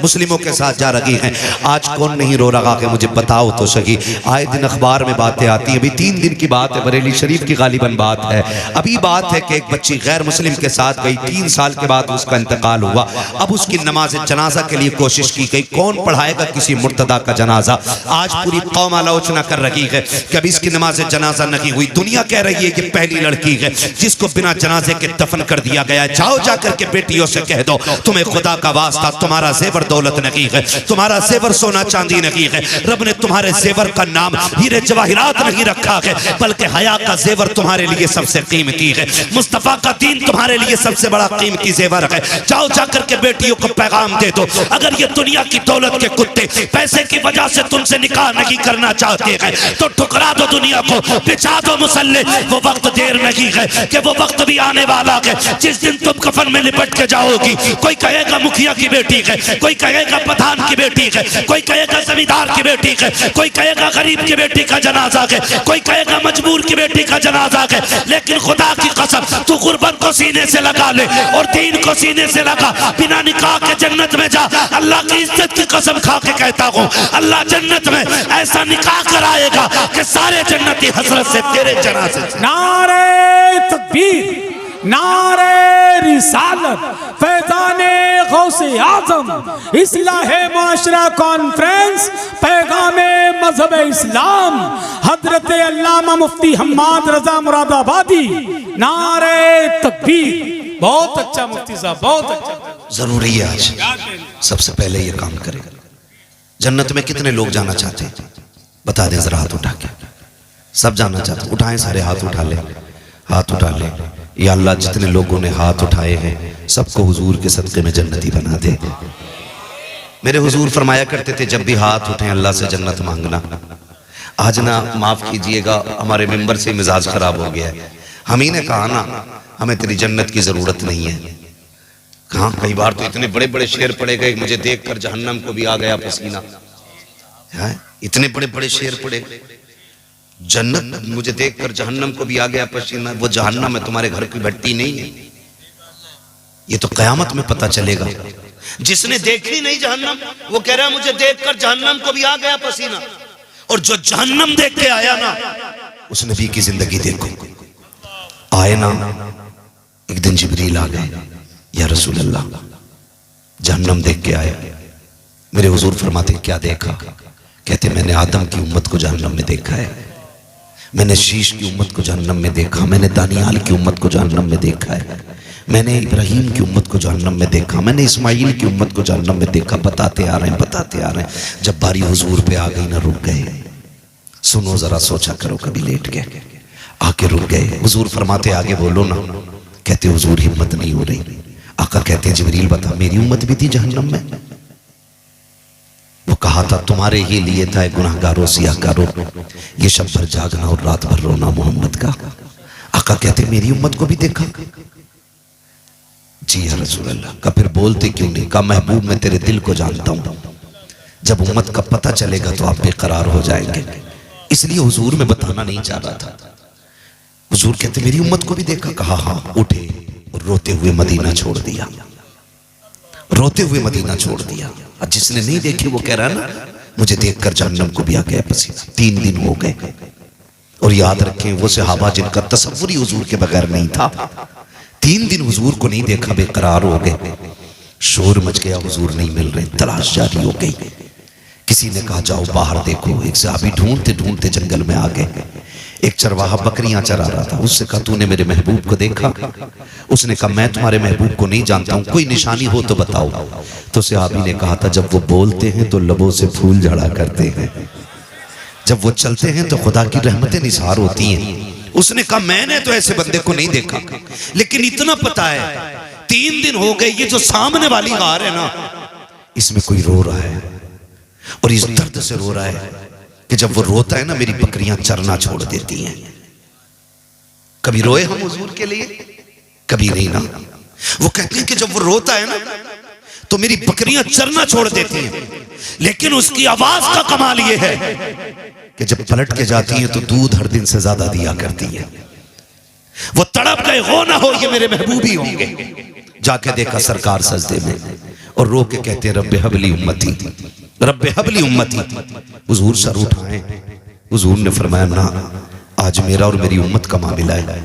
S4: मुस्लिमों के साथ जा रही हैं। आज कौन नहीं रो रहा कि मुझे बताओ तो सही। आए दिन अखबार में बातें आती हैं, अभी 3 दिन की बात है, बरेली शरीफ की गालिबन बात है। अभी बात है कि एक बच्ची गैर मुस्लिम के साथ गई, 3 साल के बाद उसका इंतकाल हुआ। अब उसकी नमाज जनाजा के लिए कोशिश की गई, कौन पढ़ाएगा किसी मुर्तदा का जनाजा। आज पूरी कौम आलोचना कर रही है कि अभी इसकी नमाज जनाजा नहीं हुई। दुनिया कह रही है कि पहली लड़की है जिसको बिना जनाजे के दफन कर दिया गया है। जाओ जाकर के बेटियों से कह दो, तुम्हें खुदा का वास्ता, तुम्हारा जेवर दौलत नहीं है, तुम्हारा जेवर सोना चांदी नहीं है, रब ने तुम्हारे जेवर का नाम हीरे जवाहिरात नहीं रखा है, बल्कि हया का जेवर तुम्हारे लिए सबसे कीमती है। मुस्तफा का दीन तुम्हारे लिए सबसे बड़ा कीमती जेवर है। जाओ जाकर के बेटियों को पैगाम दे दो, अगर ये दुनिया की दौलत के कुत्ते पैसे की वजह से तुमसे निकाह नहीं करना चाहते हैं तो ठुकरा दो दुनिया को, बिछा दो मुसल्ले। वो वक्त देर नहीं है कि वो वक्त भी आने वाला है जिस दिन तुम कफन में लिपट के जाओगी। कोई कहेगा मुखिया की बेटी है, कोई कहेगा प्रधान की बेटी है, कोई कहेगा जमींदार की बेटी है, कोई कहेगा गरीब की बेटी का जनाजा है, कोई कहेगा मजबूर की बेटी का जनाजा है। लेकिन खुदा की कसम, तू गुर्बत को सीने से लगा ले और दीन को सीने से लगा, बिना निकाह के जन्नत में जा। अल्लाह की इज्जत की कसम खा के कहता हूँ, अल्लाह जन्नत में ऐसा निकाह कराएगा कि सारे जन्नती हसरत से तेरे जनाजे से।
S6: नारे तकबीर, नारे रिसालत, फैज़ाने गौसे आज़म, इस्लाहे माशरा कॉन्फ्रेंस, पैगामे मजहब इस्लाम, हजरत अल्लामा मुफ्ती हम्माद रजा मुरादाबादी। नारे तकबीर। बहुत अच्छा मुफ्ती साहब, बहुत अच्छा।
S4: जरूरी है आज सबसे पहले ये काम करें। जन्नत में कितने लोग जाना चाहते हैं बता दें जरा, हाथ उठा के। सब जाना चाहते, उठाएं, सारे हाथ उठा ले, हाथ उठा ले। या अल्लाह जितने लोगों ने हाथ उठाए हैं सबको हुजूर के सदक़े में जन्नती बना दे। मेरे हुजूर फरमाया करते थे जब भी हाथ उठे अल्लाह से जन्नत मांगना। आज ना माफ कीजिएगा हमारे मेंबर से मिजाज खराब हो गया है। हम ही ने कहा ना हमें तेरी जन्नत की जरूरत नहीं है। कहाँ कई बार तो इतने बड़े बड़े शेर पड़े गए, मुझे देखकर जहन्नम को भी आ गया पसीना। है इतने बड़े बड़े शेर पड़े, जन्नत मुझे देखकर जहन्नम को भी आ गया पसीना। वो जहन्नम है, तुम्हारे घर की भट्टी नहीं है। ये तो कयामत में पता चलेगा। जिसने देखी नहीं जहन्नम वो कह रहा है मुझे देखकर जहन्नम को भी आ गया पसीना, और जो जहन्नम देख के आया ना उस नबी की जिंदगी देखो। आए ना एक दिन जिब्रील आ गए, या रसूल अल्लाह जहन्नम देख के आया। मेरे हुजूर फरमाते क्या देखा? कहते मैंने आदम की उम्मत को जहन्नम में देखा है, मैंने शीश की उम्मत को जहन्नम में देखा, मैंने दानियाल की उम्मत को जहन्नम में देखा है, मैंने इब्राहीम की उम्मत को जहन्नम में देखा, मैंने इस्माइल की उम्मत को जहन्नम में देखा। बताते आ रहे हैं, बताते आ रहे हैं। जब बारी हुजूर पे आ गई ना, रुक गए। सुनो जरा, सोचा करो, कभी लेट गए, आके रुक गए। हुजूर फरमाते आगे बोलो ना। कहते हुजूर हिम्मत नहीं हो रही। आका कहते हैं जिब्रील बता, मेरी उम्मत भी थी जहन्नम में। वो कहा था तुम्हारे ही लिए था गुनाहगारों सियाहगारों, ये शब भर जागना और रात भर रोना मोहम्मद का। आका कहते मेरी उम्मत को भी देखा? जी या रसूल अल्लाह। का फिर बोलते क्यों नहीं? का महबूब मैं तेरे दिल को जानता हूं, जब उम्मत का पता चलेगा तो आप बेकरार हो जाएंगे, इसलिए हुजूर में बताना नहीं चाह रहा था। हुजूर कहते मेरी उम्मत को भी देखा? कहा हाँ। उठे और रोते हुए मदीना छोड़ दिया, रोते हुए मदीना छोड़ दिया। और जिसने नहीं देखी वो कह रहा ना मुझे देखकर जहन्नम को भी आ गया पसीना। 3 दिन हो गए। और याद रखें वो सहाबा जिनका तसव्वुर ही हुजूर के बगैर नहीं था, 3 दिन हुजूर को नहीं देखा, बेकरार हो गए। शोर मच गया, हुजूर नहीं मिल रहे, तलाश जारी हो गई। किसी ने कहा जाओ बाहर देखो। एक सहाबी ढूंढते ढूंढते जंगल में आ गए। एक चरवाहा बकरियां चरा रहा था, उससे कहा तूने मेरे महबूब को देखा? उसने कहा मैं तुम्हारे महबूब को नहीं जानता हूं, कोई निशानी हो तो बताओ। तो सहाबी ने कहा था जब वो बोलते हैं तो लबों से फूल झड़ा करते हैं, जब वो चलते हैं तो खुदा की रहमतें निसार होती हैं। उसने कहा मैंने तो ऐसे बंदे को नहीं देखा, लेकिन इतना पता है 3 दिन हो गए, ये जो सामने वाली गार है ना इसमें कोई रो रहा है, और इस दर्द से रो रहा है कि जब वो रोता है ना मेरी बकरियां चरना छोड़ देती हैं। कभी रोए हम हुजूर के लिए? कभी नहीं ना। वो कहते हैं कि जब वो रोता है ना तो मेरी बकरियां चरना छोड़ देती हैं, लेकिन उसकी आवाज का कमाल ये है कि जब पलट के जाती हैं तो दूध हर दिन से ज्यादा दिया करती है। वो तड़प गए, हो ना हो ये मेरे महबूब ही होंगे। जाके देखा सरकार सजदे में, और रो के कहते हैं रब्बे हबली उम्मती, रब्बे हबली उम्मती। हुजूर सर उठाए। हुजूर ने फरमाया ना, आज मेरा और मेरी उम्मत का मामला है,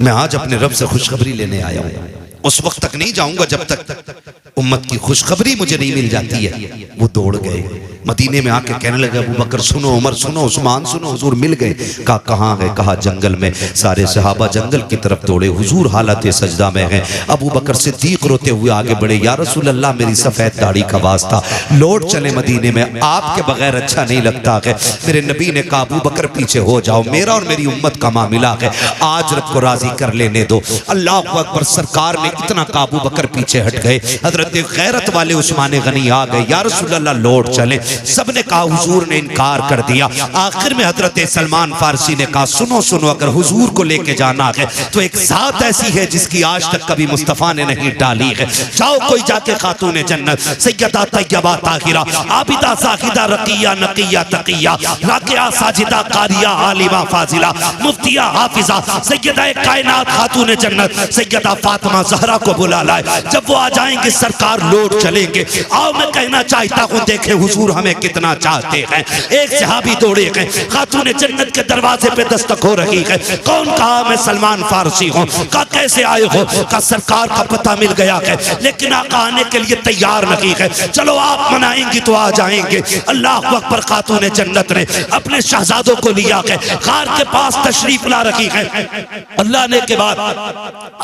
S4: मैं आज अपने रब से खुशखबरी लेने आया हूं। उस वक्त तक नहीं जाऊंगा जब तक उम्मत की खुशखबरी मुझे नहीं मिल जाती है। वो दौड़ गए मदीने में, आके कहने लगे अबू बकर सुनो, उमर सुनो, उस्मान सुनो। हुजूर मिल गए। कहा कहाँ है? कहा जंगल में। सारे सहाबा जंगल की तरफ दौड़े। हुजूर हालत सजदा में हैं। अबू बकर सिद्दीक रोते हुए आगे बढ़े, या रसूल अल्लाह मेरी सफेद दाढ़ी का वास्ता, लौट चले मदीने में, आपके बगैर अच्छा नहीं लगता है। मेरे नबी ने कहा अबू बकर पीछे हो जाओ, मेरा और मेरी उम्मत का मामला है, आज रब को राजी कर लेने दो। अल्लाह अकबर। सरकार ने इतना काबू बकर पीछे हट गए। हजरत गैरत वाले उस्मान गनी आ गए, या रसूल अल्लाह लौट चले। सबने कहा हुजूर ने इनकार कर दिया। आखिर में हजरत सलमान फारसी ने कहा सुनो सुनो, अगर हुजूर को लेके जाना है तो एक जात ऐसी है जिसकी आज तक कभी मुस्तफा ने नहीं डाली है। जाओ कोई जाके खातून जन्नत सैयदा तैयबा ताहिरा आबिदा साहिदा रकिया नकिया तकिया राकिया साजिदा कारिया आलिमा फाजिला मुफ्तिया हाफिजा सैयदा कायनात खातून जन्नत सैयदा फातिमा ज़हरा को बुला लाए। जब वो आ जाएंगे सरकार लौट चलेंगे। आओ मैं कहना चाहता हूँ, देखे हुजूर हमें कितना चाहते हैं। एक सहाबी दौड़े गए, खातून जन्नत के दरवाजे पे दस्तक हो रही है। कौन? कहा मैं सलमान फारसी हूँ। कहा कैसे आए हो? कहा सरकार का पता मिल गया है, लेकिन आका आने के लिए तैयार नहीं है। चलो आप मनाएंगी तो आ जाएंगे। अल्लाह अकबर। खातून जन्नत ने अपने शहजादों को लिया है, गार के पास तशरीफ ला रखी है। अल्लाह ने के बाद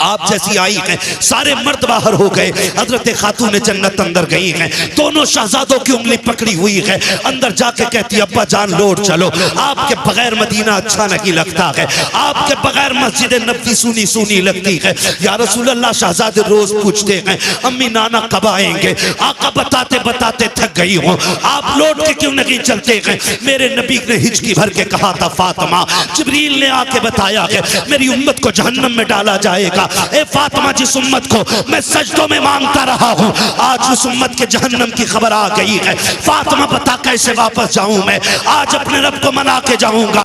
S4: आप जैसी आई है, सारे मर्द बाहर हो गए, हजरत खातून जन्नत अंदर गई हैं। दोनों शहजादों की उंगली पकड़ी हुई
S1: हुई है, अंदर जाके कहती है अब्बा जान लौट चलो, आपके बगैर मदीना अच्छा नहीं लगता है, आपके बगैर मस्जिद नबी सुनी सुनी लगती है। या रसूल अल्लाह शहजादे रोज पूछते हैं अम्मी नाना कब आएंगे, आका बताते बताते थक गई हूँ, आप लौट के क्यों नहीं चलते हैं। मेरे नबी ने हिचकी भर के कहा था फातिमा, जिब्रील ने आके बताया है मेरी उम्मत को जहन्नम में डाला जाएगा। ए फातिमा, जिस उम्मत को मैं सजदों में मांगता रहा हूँ, आज उस उम्मत के जहन्नम की खबर आ गई है। फातिमा बता कैसे वापस जाऊं मैं, आज अपने रब को मना के जाऊंगा।